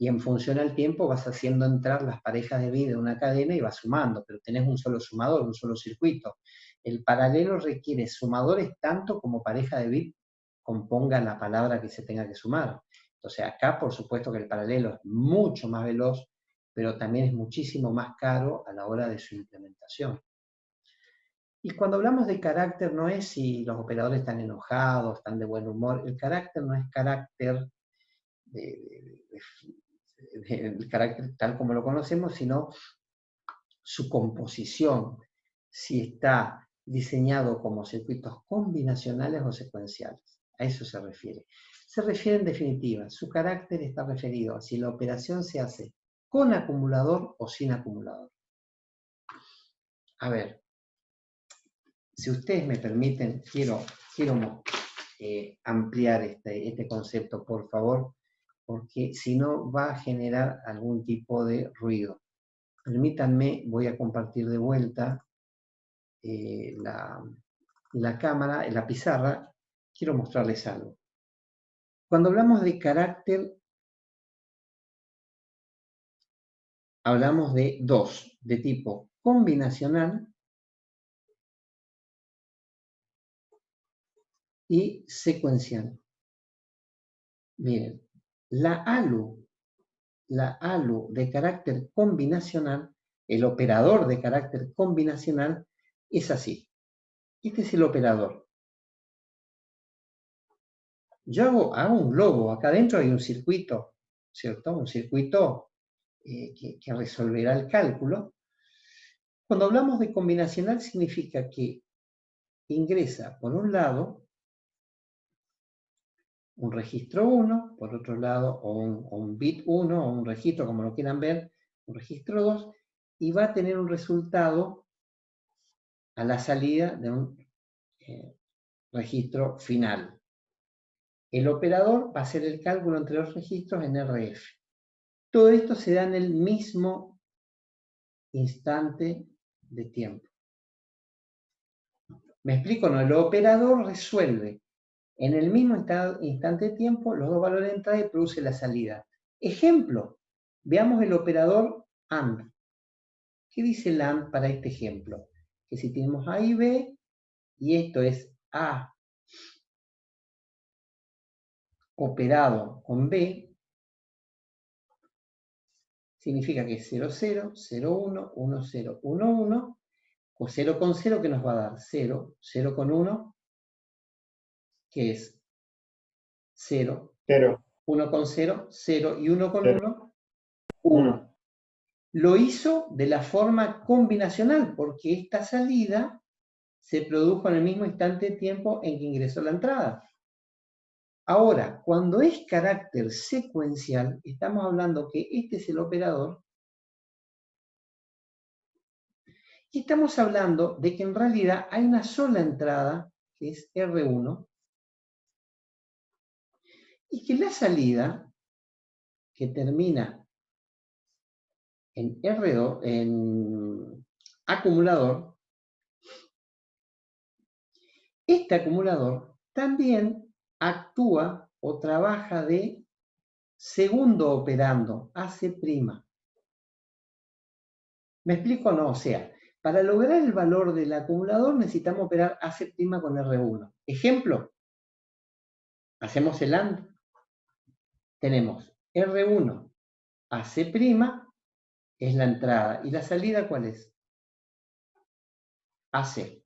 y en función al tiempo vas haciendo entrar las parejas de bit en una cadena y vas sumando, pero tenés un solo sumador, un solo circuito. El paralelo requiere sumadores tanto como pareja de bit componga la palabra que se tenga que sumar. Entonces acá, por supuesto que el paralelo es mucho más veloz, pero también es muchísimo más caro a la hora de su implementación. Y cuando hablamos de carácter, no es si los operadores están enojados, están de buen humor. El carácter no es carácter, el carácter tal como lo conocemos, sino su composición, si está diseñado como circuitos combinacionales o secuenciales. A eso se refiere. Se refiere en definitiva, su carácter está referido a si la operación se hace con acumulador o sin acumulador. A ver, si ustedes me permiten, quiero ampliar este concepto, por favor, porque si no va a generar algún tipo de ruido. Permítanme, voy a compartir de vuelta la cámara, la pizarra. Quiero mostrarles algo. Cuando hablamos de carácter, hablamos de dos, de tipo combinacional y secuencial. Miren, la ALU de carácter combinacional, el operador de carácter combinacional, es así. Este es el operador. Yo hago un globo, acá adentro hay un circuito, ¿cierto? Un circuito que resolverá el cálculo. Cuando hablamos de combinacional significa que ingresa por un lado un registro 1, por otro lado, o un bit 1, o un registro, como lo quieran ver, un registro 2, y va a tener un resultado a la salida de un registro final. El operador va a hacer el cálculo entre los registros en RF. Todo esto se da en el mismo instante de tiempo. ¿Me explico? No, el operador resuelve en el mismo instante de tiempo los dos valores de entrada y produce la salida. Ejemplo, veamos el operador AND. ¿Qué dice el AND para este ejemplo? Que si tenemos A y B, y esto es A operado con B, significa que es 0, 0, 0, 1, 1, 0, 1, 1, o 0 con 0, que nos va a dar 0, 0 con 1, que es 0, 0, 1 con 0, 0 y 1 con 0, 1, 1. Lo hizo de la forma combinacional, porque esta salida se produjo en el mismo instante de tiempo en que ingresó la entrada. Ahora, cuando es carácter secuencial, estamos hablando que este es el operador, y estamos hablando de que en realidad hay una sola entrada, que es R1, y que la salida, que termina en R2, en acumulador, este acumulador también actúa o trabaja de segundo operando, AC'. ¿Me explico o no? O sea, para lograr el valor del acumulador necesitamos operar AC' con R1. Ejemplo, hacemos el AND. Tenemos R1, AC', es la entrada. ¿Y la salida cuál es? AC.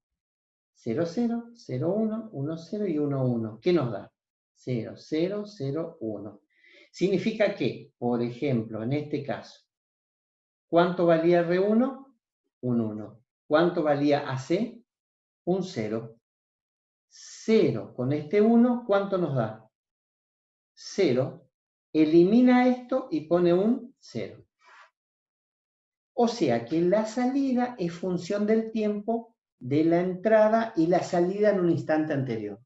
0, 0, 0, 1, 1, 0 y 1, 1. ¿Qué nos da? 0, 0, 0, 1. Significa que, por ejemplo, en este caso, ¿cuánto valía R1? Un 1. ¿Cuánto valía AC? Un 0. 0 con este 1, ¿cuánto nos da? 0. Elimina esto y pone un 0. O sea que la salida es función del tiempo de la entrada y la salida en un instante anterior.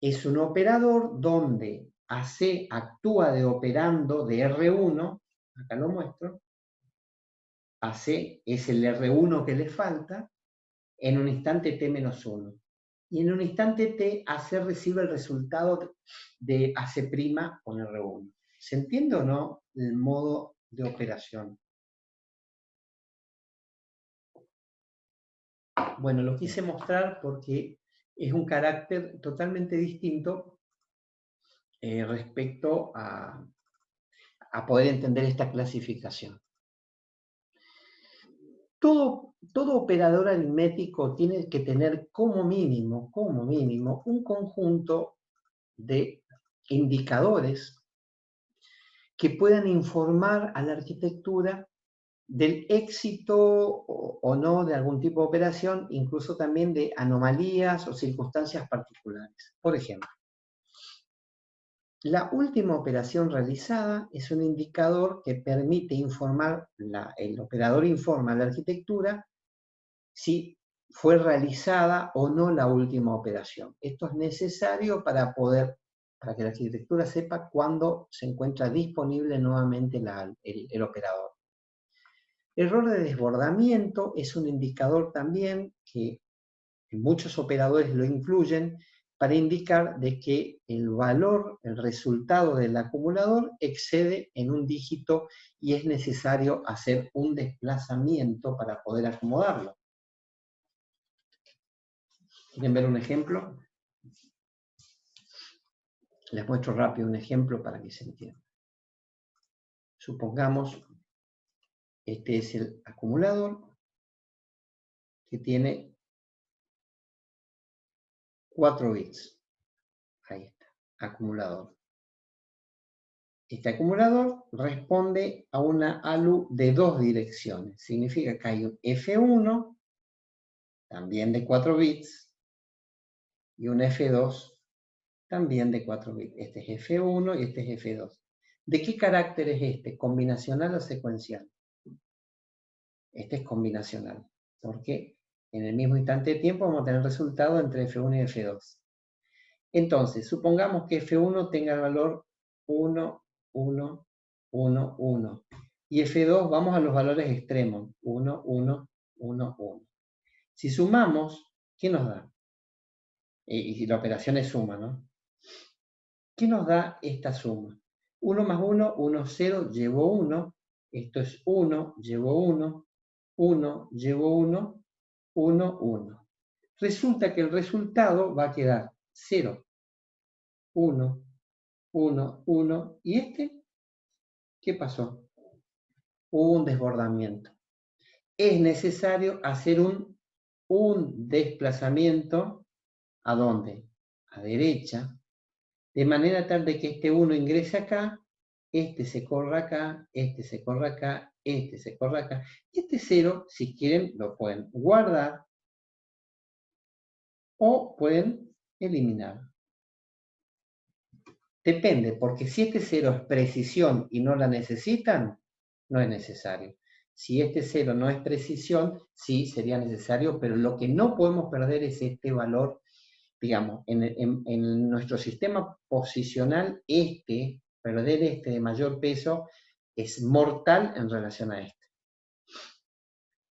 Es un operador donde AC actúa de operando de R1, acá lo muestro, AC es el R1 que le falta, en un instante T-1. Y en un instante T, AC recibe el resultado de AC' con R1. ¿Se entiende o no el modo de operación? Bueno, lo quise mostrar porque es un carácter totalmente distinto respecto a poder entender esta clasificación. Todo operador aritmético tiene que tener como mínimo, un conjunto de indicadores que puedan informar a la arquitectura del éxito o no de algún tipo de operación, incluso también de anomalías o circunstancias particulares. Por ejemplo, la última operación realizada es un indicador que permite informar, el operador informa a la arquitectura si fue realizada o no la última operación. Esto es necesario para que la arquitectura sepa cuándo se encuentra disponible nuevamente el operador. Error de desbordamiento es un indicador también que muchos operadores lo incluyen para indicar de que el valor, el resultado del acumulador excede en un dígito y es necesario hacer un desplazamiento para poder acomodarlo. ¿Quieren ver un ejemplo? Les muestro rápido un ejemplo para que se entienda. Supongamos, este es el acumulador que tiene 4 bits. Ahí está, acumulador. Este acumulador responde a una ALU de 2 direcciones. Significa que hay un F1, también de 4 bits, y un F2, también de 4 bits. Este es F1 y este es F2. ¿De qué carácter es este? ¿Combinacional o secuencial? Este es combinacional, porque en el mismo instante de tiempo vamos a tener resultado entre F1 y F2. Entonces, supongamos que F1 tenga el valor 1, 1, 1, 1. Y F2, vamos a los valores extremos, 1, 1, 1, 1. Si sumamos, ¿qué nos da? Y la operación es suma, ¿no? ¿Qué nos da esta suma? 1 más 1, 1, 0, llevo 1. Esto es 1, llevo 1. 1, llevo 1, 1, 1. Resulta que el resultado va a quedar 0, 1, 1, 1. ¿Y este? ¿Qué pasó? Hubo un desbordamiento. Es necesario hacer un desplazamiento, ¿a dónde? A derecha, de manera tal de que este 1 ingrese acá, este se corra acá, este se corra acá, este se corra acá. Y este 0, si quieren, lo pueden guardar o pueden eliminar. Depende, porque si este 0 es precisión y no la necesitan, no es necesario. Si este 0 no es precisión, sí sería necesario, pero lo que no podemos perder es este valor, digamos, en nuestro sistema posicional, perder este de mayor peso es mortal en relación a este.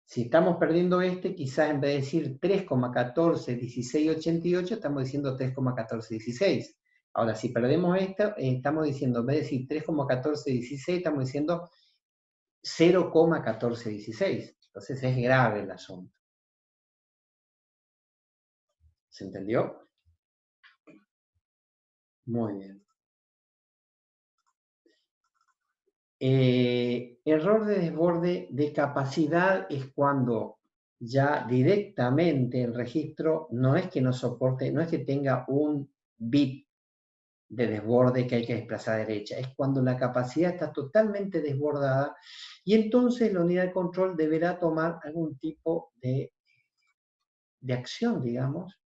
Si estamos perdiendo este, quizás en vez de decir 3,141688, estamos diciendo 3,1416. Ahora, si perdemos esto, estamos diciendo, en vez de decir 3,1416, estamos diciendo 0,1416. Entonces es grave el asunto. ¿Se entendió? Muy bien. Error de desborde de capacidad es cuando ya directamente el registro no es que no soporte, no es que tenga un bit de desborde que hay que desplazar a derecha, es cuando la capacidad está totalmente desbordada y entonces la unidad de control deberá tomar algún tipo de acción, digamos,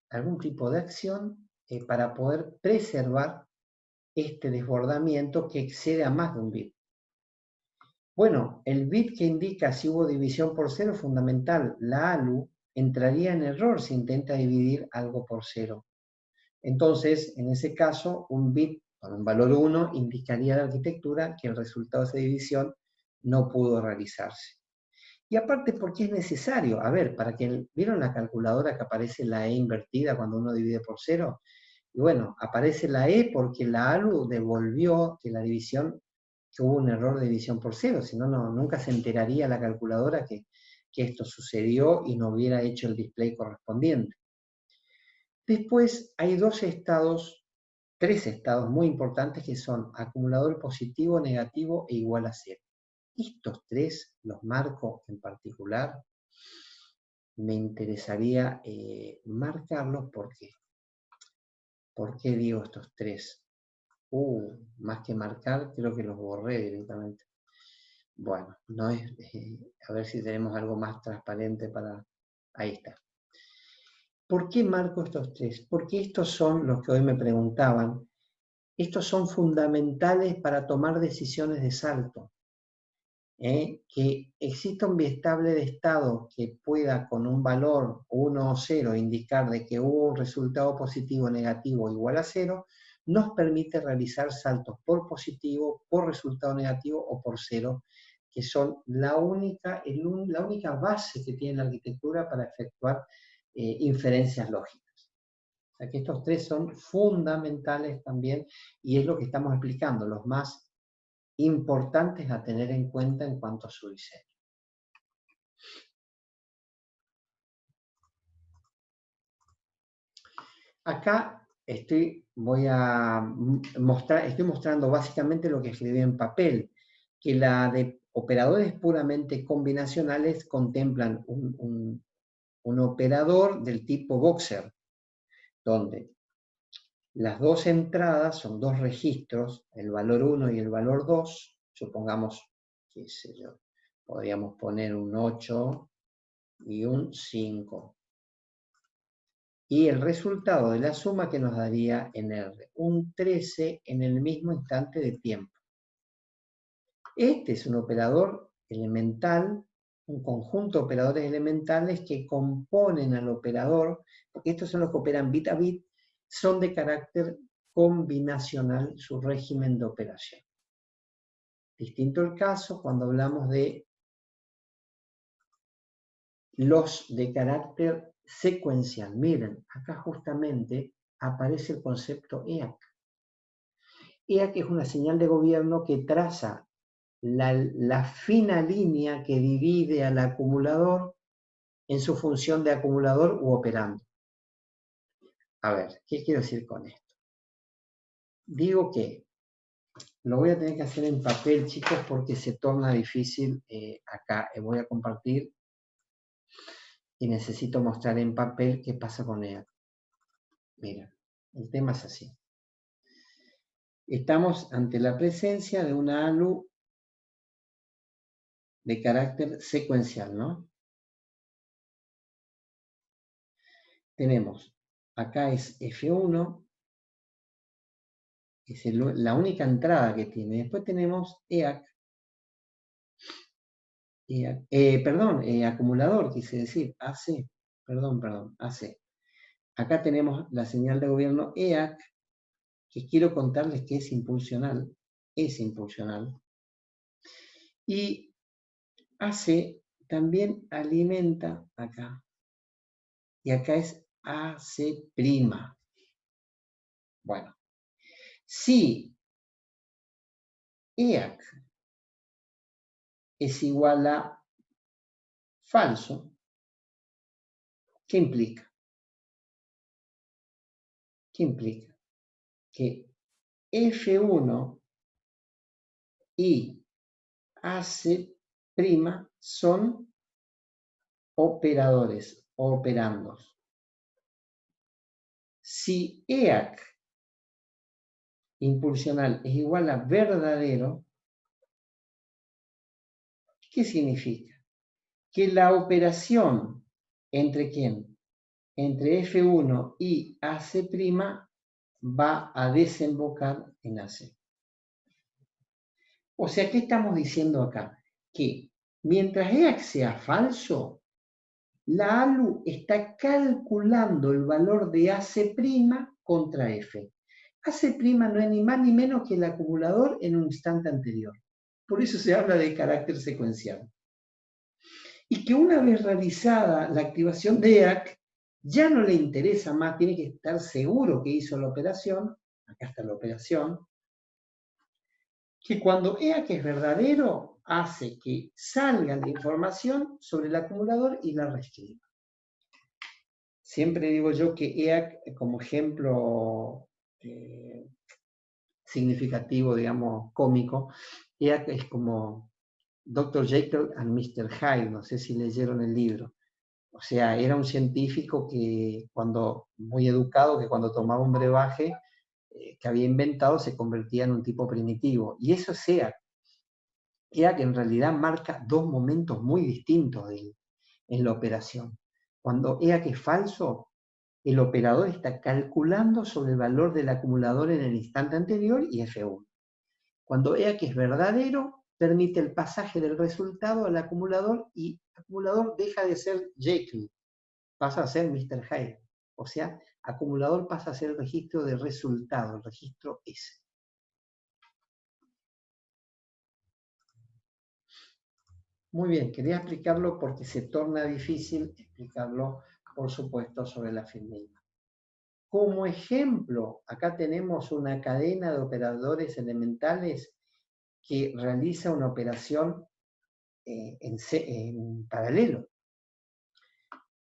algún tipo de acción para poder preservar este desbordamiento que excede a más de un bit. Bueno, el bit que indica si hubo división por 0 es fundamental. La ALU entraría en error si intenta dividir algo por 0. Entonces, en ese caso, un bit con un valor 1 indicaría a la arquitectura que el resultado de esa división no pudo realizarse. Y aparte, ¿por qué es necesario? A ver, ¿vieron la calculadora que aparece la E invertida cuando uno divide por 0? Y bueno, aparece la E porque la ALU devolvió que la división, que hubo un error de división por 0, si no, nunca se enteraría la calculadora que esto sucedió y no hubiera hecho el display correspondiente. Después hay tres estados muy importantes que son acumulador positivo, negativo e igual a 0. Estos tres los marco en particular. Me interesaría marcarlos porque, ¿por qué digo estos tres? Más que marcar, creo que los borré directamente. Bueno, no es, a ver si tenemos algo más transparente para... Ahí está. ¿Por qué marco estos tres? Porque estos son los que hoy me preguntaban. Estos son fundamentales para tomar decisiones de salto. Que exista un biestable de estado que pueda con un valor 1 o 0 indicar de que hubo un resultado positivo, negativo igual a 0, nos permite realizar saltos por positivo, por resultado negativo o por 0, que son la única base que tiene la arquitectura para efectuar inferencias lógicas. O sea que estos tres son fundamentales también y es lo que estamos explicando, los más importantes a tener en cuenta en cuanto a su diseño. Acá estoy mostrando básicamente lo que escribí en papel, que la de operadores puramente combinacionales contemplan un operador del tipo Boxer, donde las dos entradas son dos registros, el valor 1 y el valor 2, supongamos, qué sé yo, podríamos poner un 8 y un 5. Y el resultado de la suma que nos daría en R, un 13 en el mismo instante de tiempo. Este es un operador elemental, un conjunto de operadores elementales que componen al operador, porque estos son los que operan bit a bit, son de carácter combinacional su régimen de operación. Distinto el caso cuando hablamos de los de carácter secuencial. Miren, acá justamente aparece el concepto EAC. EAC es una señal de gobierno que traza la fina línea que divide al acumulador en su función de acumulador u operando. A ver, ¿qué quiero decir con esto? Digo que lo voy a tener que hacer en papel, chicos, porque se torna difícil acá. Voy a compartir y necesito mostrar en papel qué pasa con EAC. Mira, el tema es así. Estamos ante la presencia de una ALU de carácter secuencial, ¿no? Tenemos, acá es F1, que es la única entrada que tiene. Después tenemos EAC, acumulador, quise decir, AC, perdón, AC. Acá tenemos la señal de gobierno EAC, que quiero contarles que es impulsional. Y AC también alimenta acá. Y acá es AC'. Bueno, si EAC es igual a falso, ¿qué implica? ¿Qué implica? Que F1 y AC' son operadores o operandos. Si EAC impulsional es igual a verdadero, ¿qué significa? Que la operación entre ¿quién? Entre F1 y AC' va a desembocar en AC. O sea, ¿qué estamos diciendo acá? Que mientras EAC sea falso, la ALU está calculando el valor de AC' contra F. AC' no es ni más ni menos que el acumulador en un instante anterior. Por eso se habla de carácter secuencial. Y que una vez realizada la activación de EAC, ya no le interesa más, tiene que estar seguro que hizo la operación, acá está la operación, que cuando EAC es verdadero, hace que salga la información sobre el acumulador y la reescriba. Siempre digo yo que EAC, como ejemplo significativo, digamos, cómico, EAC es como Dr. Jekyll and Mr. Hyde, no sé si leyeron el libro. O sea, era un científico que muy educado, que cuando tomaba un brebaje que había inventado se convertía en un tipo primitivo. Y eso es EAC. EAC en realidad marca dos momentos muy distintos en la operación. Cuando EAC es falso, el operador está calculando sobre el valor del acumulador en el instante anterior y F1. Cuando EAC es verdadero, permite el pasaje del resultado al acumulador y el acumulador deja de ser Jekyll, pasa a ser Mr. Hyde. O sea, acumulador pasa a ser el registro de resultado, el registro S. Muy bien, quería explicarlo porque se torna difícil explicarlo, por supuesto, sobre la FINMIMA. Como ejemplo, acá tenemos una cadena de operadores elementales que realiza una operación en paralelo.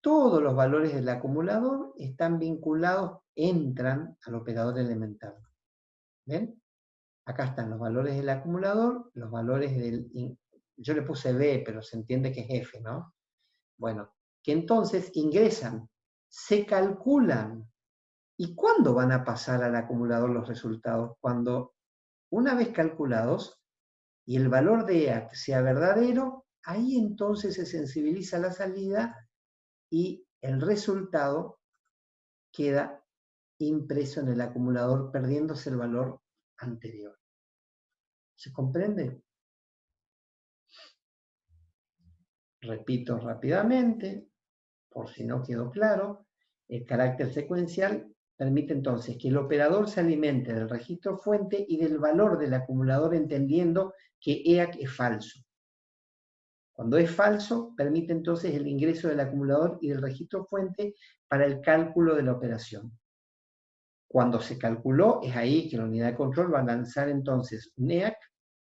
Todos los valores del acumulador están vinculados, entran al operador elemental. ¿Ven? Acá están los valores del acumulador, los valores del... Yo le puse B, pero se entiende que es F, ¿no? Bueno, que entonces ingresan, se calculan. ¿Y cuándo van a pasar al acumulador los resultados? Cuando, una vez calculados, y el valor de EAC sea verdadero, ahí entonces se sensibiliza la salida y el resultado queda impreso en el acumulador, perdiéndose el valor anterior. ¿Se comprende? Repito rápidamente, por si no quedó claro, el carácter secuencial permite entonces que el operador se alimente del registro fuente y del valor del acumulador entendiendo que EAC es falso. Cuando es falso, permite entonces el ingreso del acumulador y del registro fuente para el cálculo de la operación. Cuando se calculó, es ahí que la unidad de control va a lanzar entonces un EAC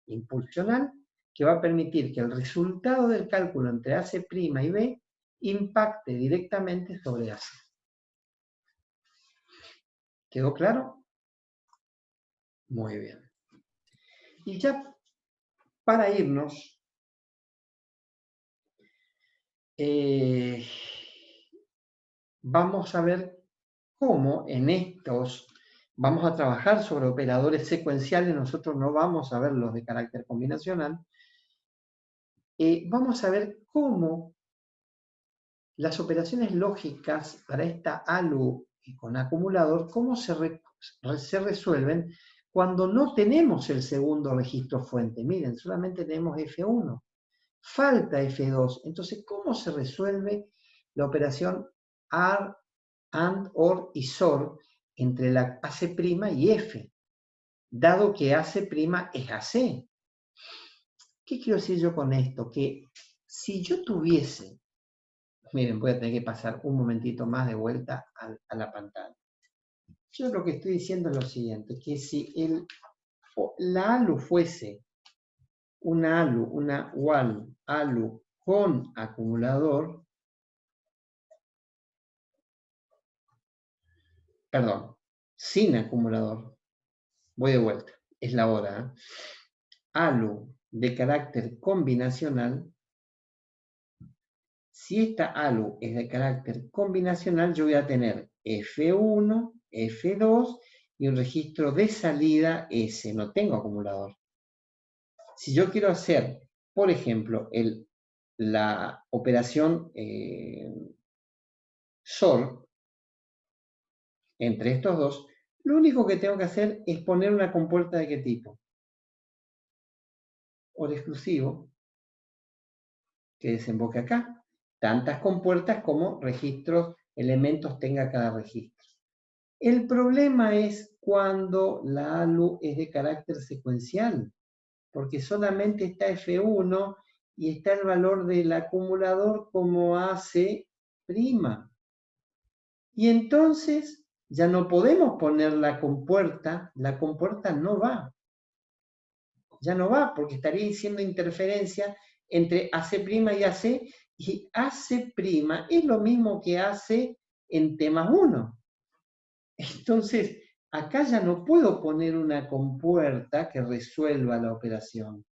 impulsional que va a permitir que el resultado del cálculo entre AC' y B impacte directamente sobre AC. ¿Quedó claro? Muy bien. Y ya para irnos, vamos a ver cómo en estos vamos a trabajar sobre operadores secuenciales, nosotros no vamos a ver los de carácter combinacional. Vamos a ver cómo las operaciones lógicas para esta ALU con acumulador, cómo se resuelven cuando no tenemos el segundo registro fuente. Miren, solamente tenemos F1, falta F2. Entonces, ¿cómo se resuelve la operación AR, AND, OR y SOR entre la AC' y F? Dado que AC' es AC. ¿Qué quiero decir yo con esto? Que si yo tuviese... Miren, voy a tener que pasar un momentito más de vuelta a la pantalla. Yo lo que estoy diciendo es lo siguiente, que si la ALU fuese una ALU, una WAL ALU con acumulador, perdón, sin acumulador, voy de vuelta, es la hora, ¿eh? ALU de carácter combinacional. Si esta ALU es de carácter combinacional, yo voy a tener F1, F2 y un registro de salida S. No tengo acumulador. Si yo quiero hacer, por ejemplo, la operación SOR entre estos dos, lo único que tengo que hacer es poner una compuerta de qué tipo. OR exclusivo que desemboque acá. Tantas compuertas como registros, elementos tenga cada registro. El problema es cuando la ALU es de carácter secuencial, porque solamente está F1 y está el valor del acumulador como AC'. Y entonces ya no podemos poner la compuerta no va. Ya no va, porque estaría haciendo interferencia entre AC' y AC, y AC' es lo mismo que AC en T más 1. Entonces, acá ya no puedo poner una compuerta que resuelva la operación.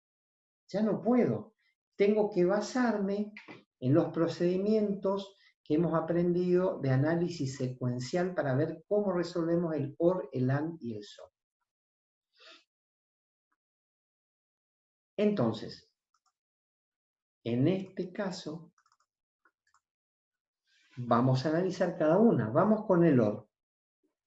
Ya no puedo. Tengo que basarme en los procedimientos que hemos aprendido de análisis secuencial para ver cómo resolvemos el OR, el AND y el SOR. Entonces, en este caso, vamos a analizar cada una. Vamos con el OR.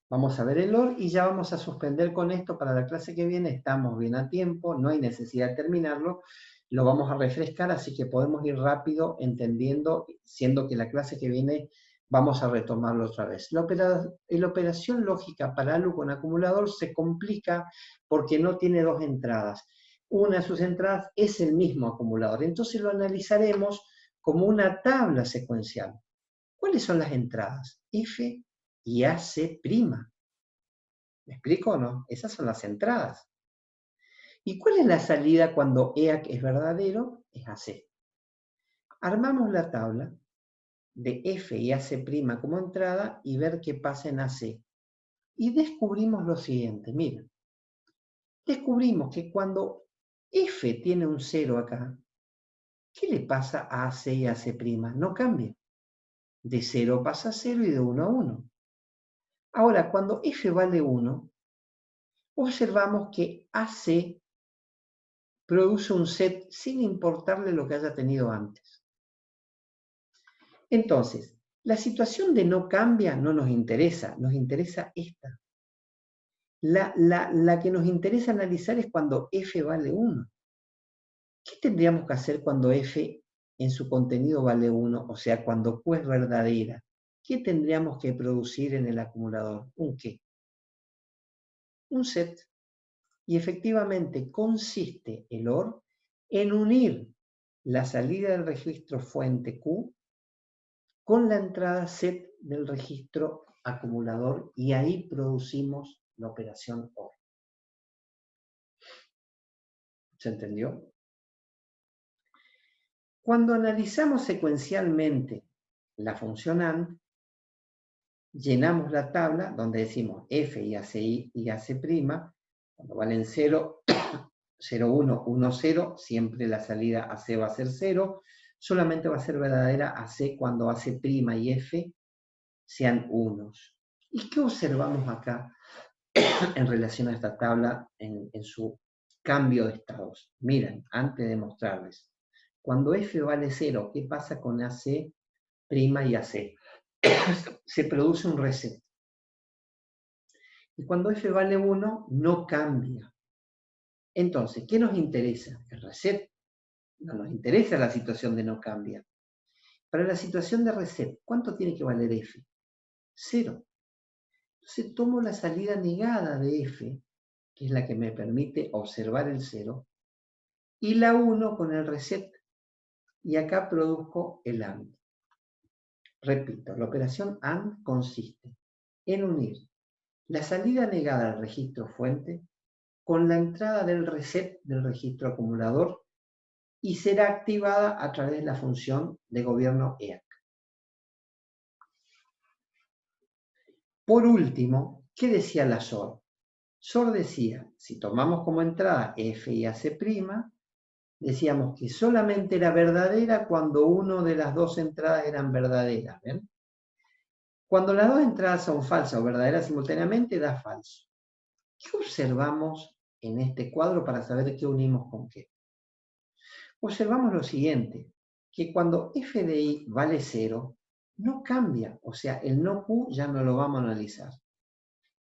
Vamos a ver el OR y ya vamos a suspender con esto para la clase que viene. Estamos bien a tiempo, no hay necesidad de terminarlo. Lo vamos a refrescar, así que podemos ir rápido entendiendo, siendo que la clase que viene vamos a retomarlo otra vez. La operación lógica para ALU con acumulador se complica porque no tiene dos entradas. Una de sus entradas es el mismo acumulador. Entonces lo analizaremos como una tabla secuencial. ¿Cuáles son las entradas? F y AC'. ¿Me explico o no? Esas son las entradas. ¿Y cuál es la salida cuando EAC es verdadero? Es AC. Armamos la tabla de F y AC' como entrada y ver qué pasa en AC. Y descubrimos lo siguiente, miren. Descubrimos que cuando F tiene un 0 acá, ¿qué le pasa a AC y AC'? No cambia. De 0 pasa a 0 y de 1 a 1. Ahora, cuando F vale 1, observamos que AC produce un set sin importarle lo que haya tenido antes. Entonces, la situación de no cambia no nos interesa esta. La que nos interesa analizar es cuando F vale 1. ¿Qué tendríamos que hacer cuando F en su contenido vale 1? O sea, cuando Q es verdadera. ¿Qué tendríamos que producir en el acumulador? ¿Un qué? Un set. Y efectivamente consiste el OR en unir la salida del registro fuente Q con la entrada set del registro acumulador y ahí producimos la operación OR. ¿Se entendió? Cuando analizamos secuencialmente la función AND, llenamos la tabla donde decimos F y AC', cuando valen 0, 0, 1, 1, 0, siempre la salida AC va a ser 0, solamente va a ser verdadera AC cuando AC' y F sean unos. ¿Y qué observamos acá en relación a esta tabla en su cambio de estados? Miren, antes de mostrarles, cuando F vale 0, ¿qué pasa con AC' y AC? Se produce un reset. Y cuando F vale 1, no cambia. Entonces, ¿qué nos interesa? El reset. No nos interesa la situación de no cambia. Para la situación de reset, ¿cuánto tiene que valer F? 0. Entonces tomo la salida negada de F, que es la que me permite observar el 0, y la uno con el reset. Y acá produzco el AND. Repito, la operación AND consiste en unir la salida negada del registro fuente con la entrada del reset del registro acumulador y será activada a través de la función de gobierno EAC. Por último, ¿qué decía la SOR? SOR decía, si tomamos como entrada F y AC', decíamos que solamente era verdadera cuando una de las dos entradas eran verdaderas. ¿Ven? Cuando las dos entradas son falsas o verdaderas simultáneamente, da falso. ¿Qué observamos en este cuadro para saber qué unimos con qué? Observamos lo siguiente, que cuando f de i vale 0, no cambia, o sea, el no q ya no lo vamos a analizar.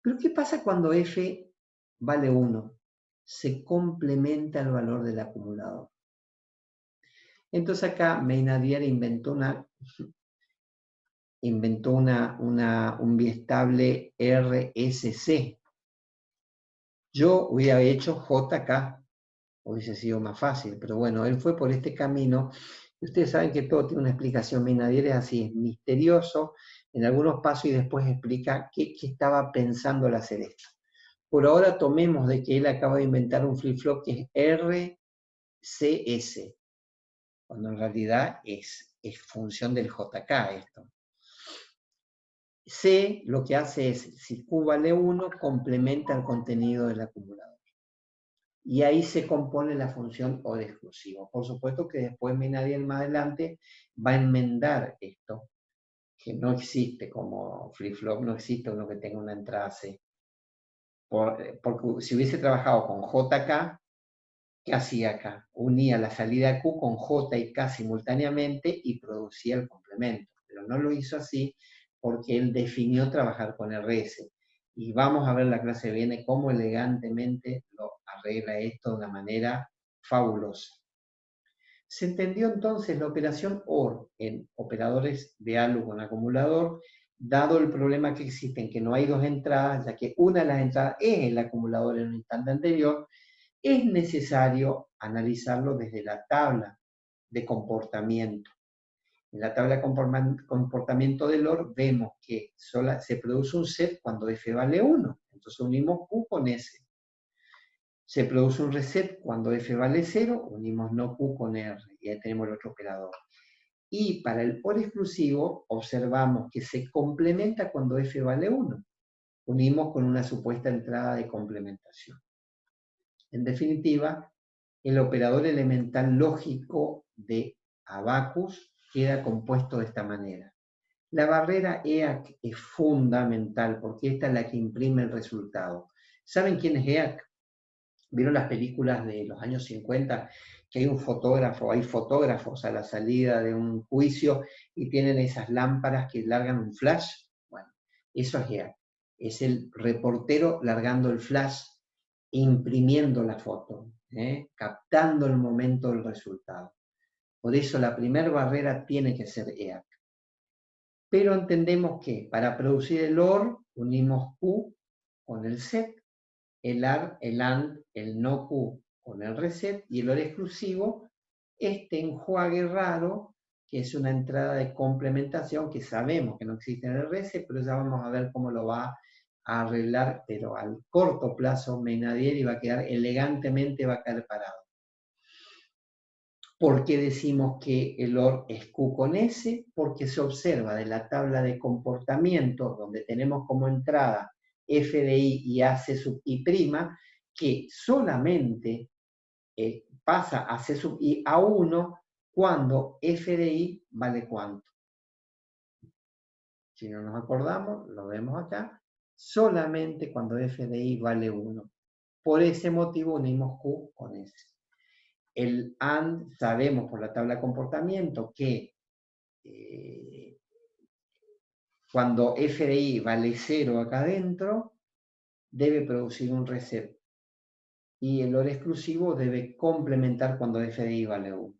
Pero ¿qué pasa cuando f vale 1? Se complementa el valor del acumulador. Entonces acá Meinadier inventó un biestable RSC. Yo hubiera hecho JK, hubiese sido más fácil, pero bueno, él fue por este camino. Y ustedes saben que todo tiene una explicación. Meinadier es así, es misterioso, en algunos pasos y después explica qué estaba pensando al hacer esto. Por ahora tomemos de que él acaba de inventar un flip-flop que es RCS, cuando en realidad es función del JK esto. C lo que hace es, si Q vale 1, complementa el contenido del acumulador. Y ahí se compone la función O de exclusivo. Por supuesto que después Menadiel más adelante va a enmendar esto, que no existe como flip-flop, no existe uno que tenga una entrada C. Porque si hubiese trabajado con JK, ¿qué hacía acá? Unía la salida Q con J y K simultáneamente y producía el complemento. Pero no lo hizo así porque él definió trabajar con RS. Y vamos a ver la clase que viene cómo elegantemente lo arregla esto de una manera fabulosa. Se entendió entonces la operación OR en operadores de ALU con acumulador, dado el problema que existen, que no hay dos entradas, ya que una de las entradas es el acumulador en un instante anterior, es necesario analizarlo desde la tabla de comportamiento. En la tabla de comportamiento del OR vemos que se produce un set cuando F vale 1, entonces unimos Q con S. Se produce un reset cuando F vale 0, unimos no Q con R, y ahí tenemos el otro operador. Y para el OR exclusivo observamos que se complementa cuando F vale 1. Unimos con una supuesta entrada de complementación. En definitiva, el operador elemental lógico de Abacus queda compuesto de esta manera. La barrera EAC es fundamental porque esta es la que imprime el resultado. ¿Saben quién es EAC? ¿Vieron las películas de los años 50 que hay un fotógrafo, hay fotógrafos a la salida de un juicio y tienen esas lámparas que largan un flash? Bueno, eso es EAC. Es el reportero largando el flash, imprimiendo la foto, captando el momento del resultado. Por eso la primera barrera tiene que ser EAC. Pero entendemos que para producir el OR unimos Q con el set, el AR, el AND, el no Q con el reset y el OR exclusivo, este enjuague raro, que es una entrada de complementación que sabemos que no existe en el reset, pero ya vamos a ver cómo lo va a arreglar, pero al corto plazo Menadier va a quedar elegantemente, va a quedar parado. ¿Por qué decimos que el OR es Q con S? Porque se observa de la tabla de comportamiento, donde tenemos como entrada F de I y AC sub I', que solamente pasa a C sub I a 1 cuando F de I vale cuánto. Si no nos acordamos, lo vemos acá, solamente cuando F de I vale 1. Por ese motivo unimos Q con S. El AND, sabemos por la tabla de comportamiento que cuando F de I vale 0 acá adentro, debe producir un reset. Y el OR exclusivo debe complementar cuando F de I vale 1.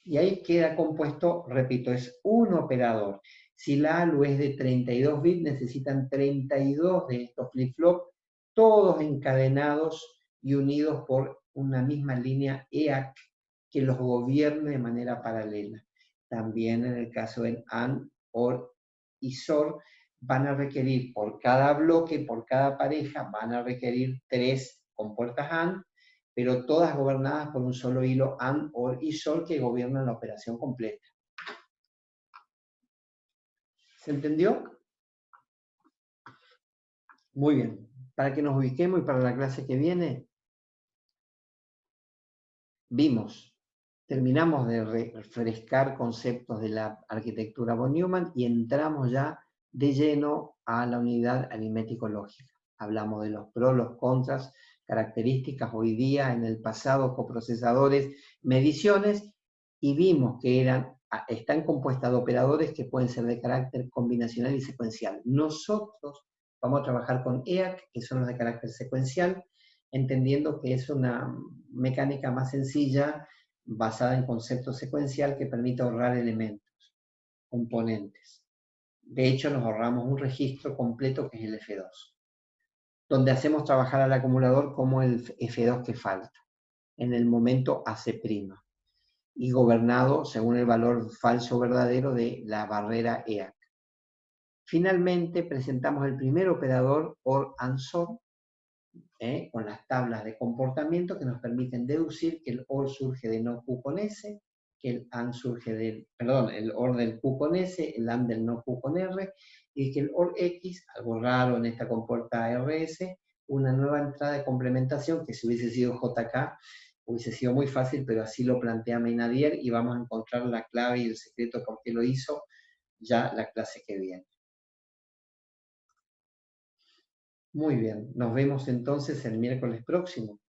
Y ahí queda compuesto, repito, es un operador. Si la ALU es de 32 bits, necesitan 32 de estos flip-flop, todos encadenados y unidos por una misma línea EAC que los gobierne de manera paralela. También en el caso del AND, OR y SOR, van a requerir por cada bloque, por cada pareja, van a requerir 3 compuertas AND, pero todas gobernadas por un solo hilo AND, OR y SOR que gobiernan la operación completa. ¿Se entendió? Muy bien. Para que nos ubiquemos y para la clase que viene, terminamos de refrescar conceptos de la arquitectura von Neumann y entramos ya de lleno a la unidad aritmético-lógica. Hablamos de los pros, los contras, características hoy día, en el pasado, coprocesadores, mediciones, y vimos que están compuestas de operadores que pueden ser de carácter combinacional y secuencial. Nosotros vamos a trabajar con EAC, que son los de carácter secuencial, entendiendo que es una mecánica más sencilla, basada en concepto secuencial que permite ahorrar elementos, componentes. De hecho, nos ahorramos un registro completo que es el F2, donde hacemos trabajar al acumulador como el F2 que falta, en el momento AC', y gobernado según el valor falso o verdadero de la barrera EAC. Finalmente presentamos el primer operador OR AND SOR, con las tablas de comportamiento que nos permiten deducir que el OR surge de no Q con S, que el AND surge del, perdón, el OR del Q con S, el AND del no Q con R, y que el OR X, algo raro en esta compuerta RS, una nueva entrada de complementación que si hubiese sido JK hubiese sido muy fácil, pero así lo plantea Meinadier y vamos a encontrar la clave y el secreto por qué lo hizo ya la clase que viene. Muy bien, nos vemos entonces el miércoles próximo.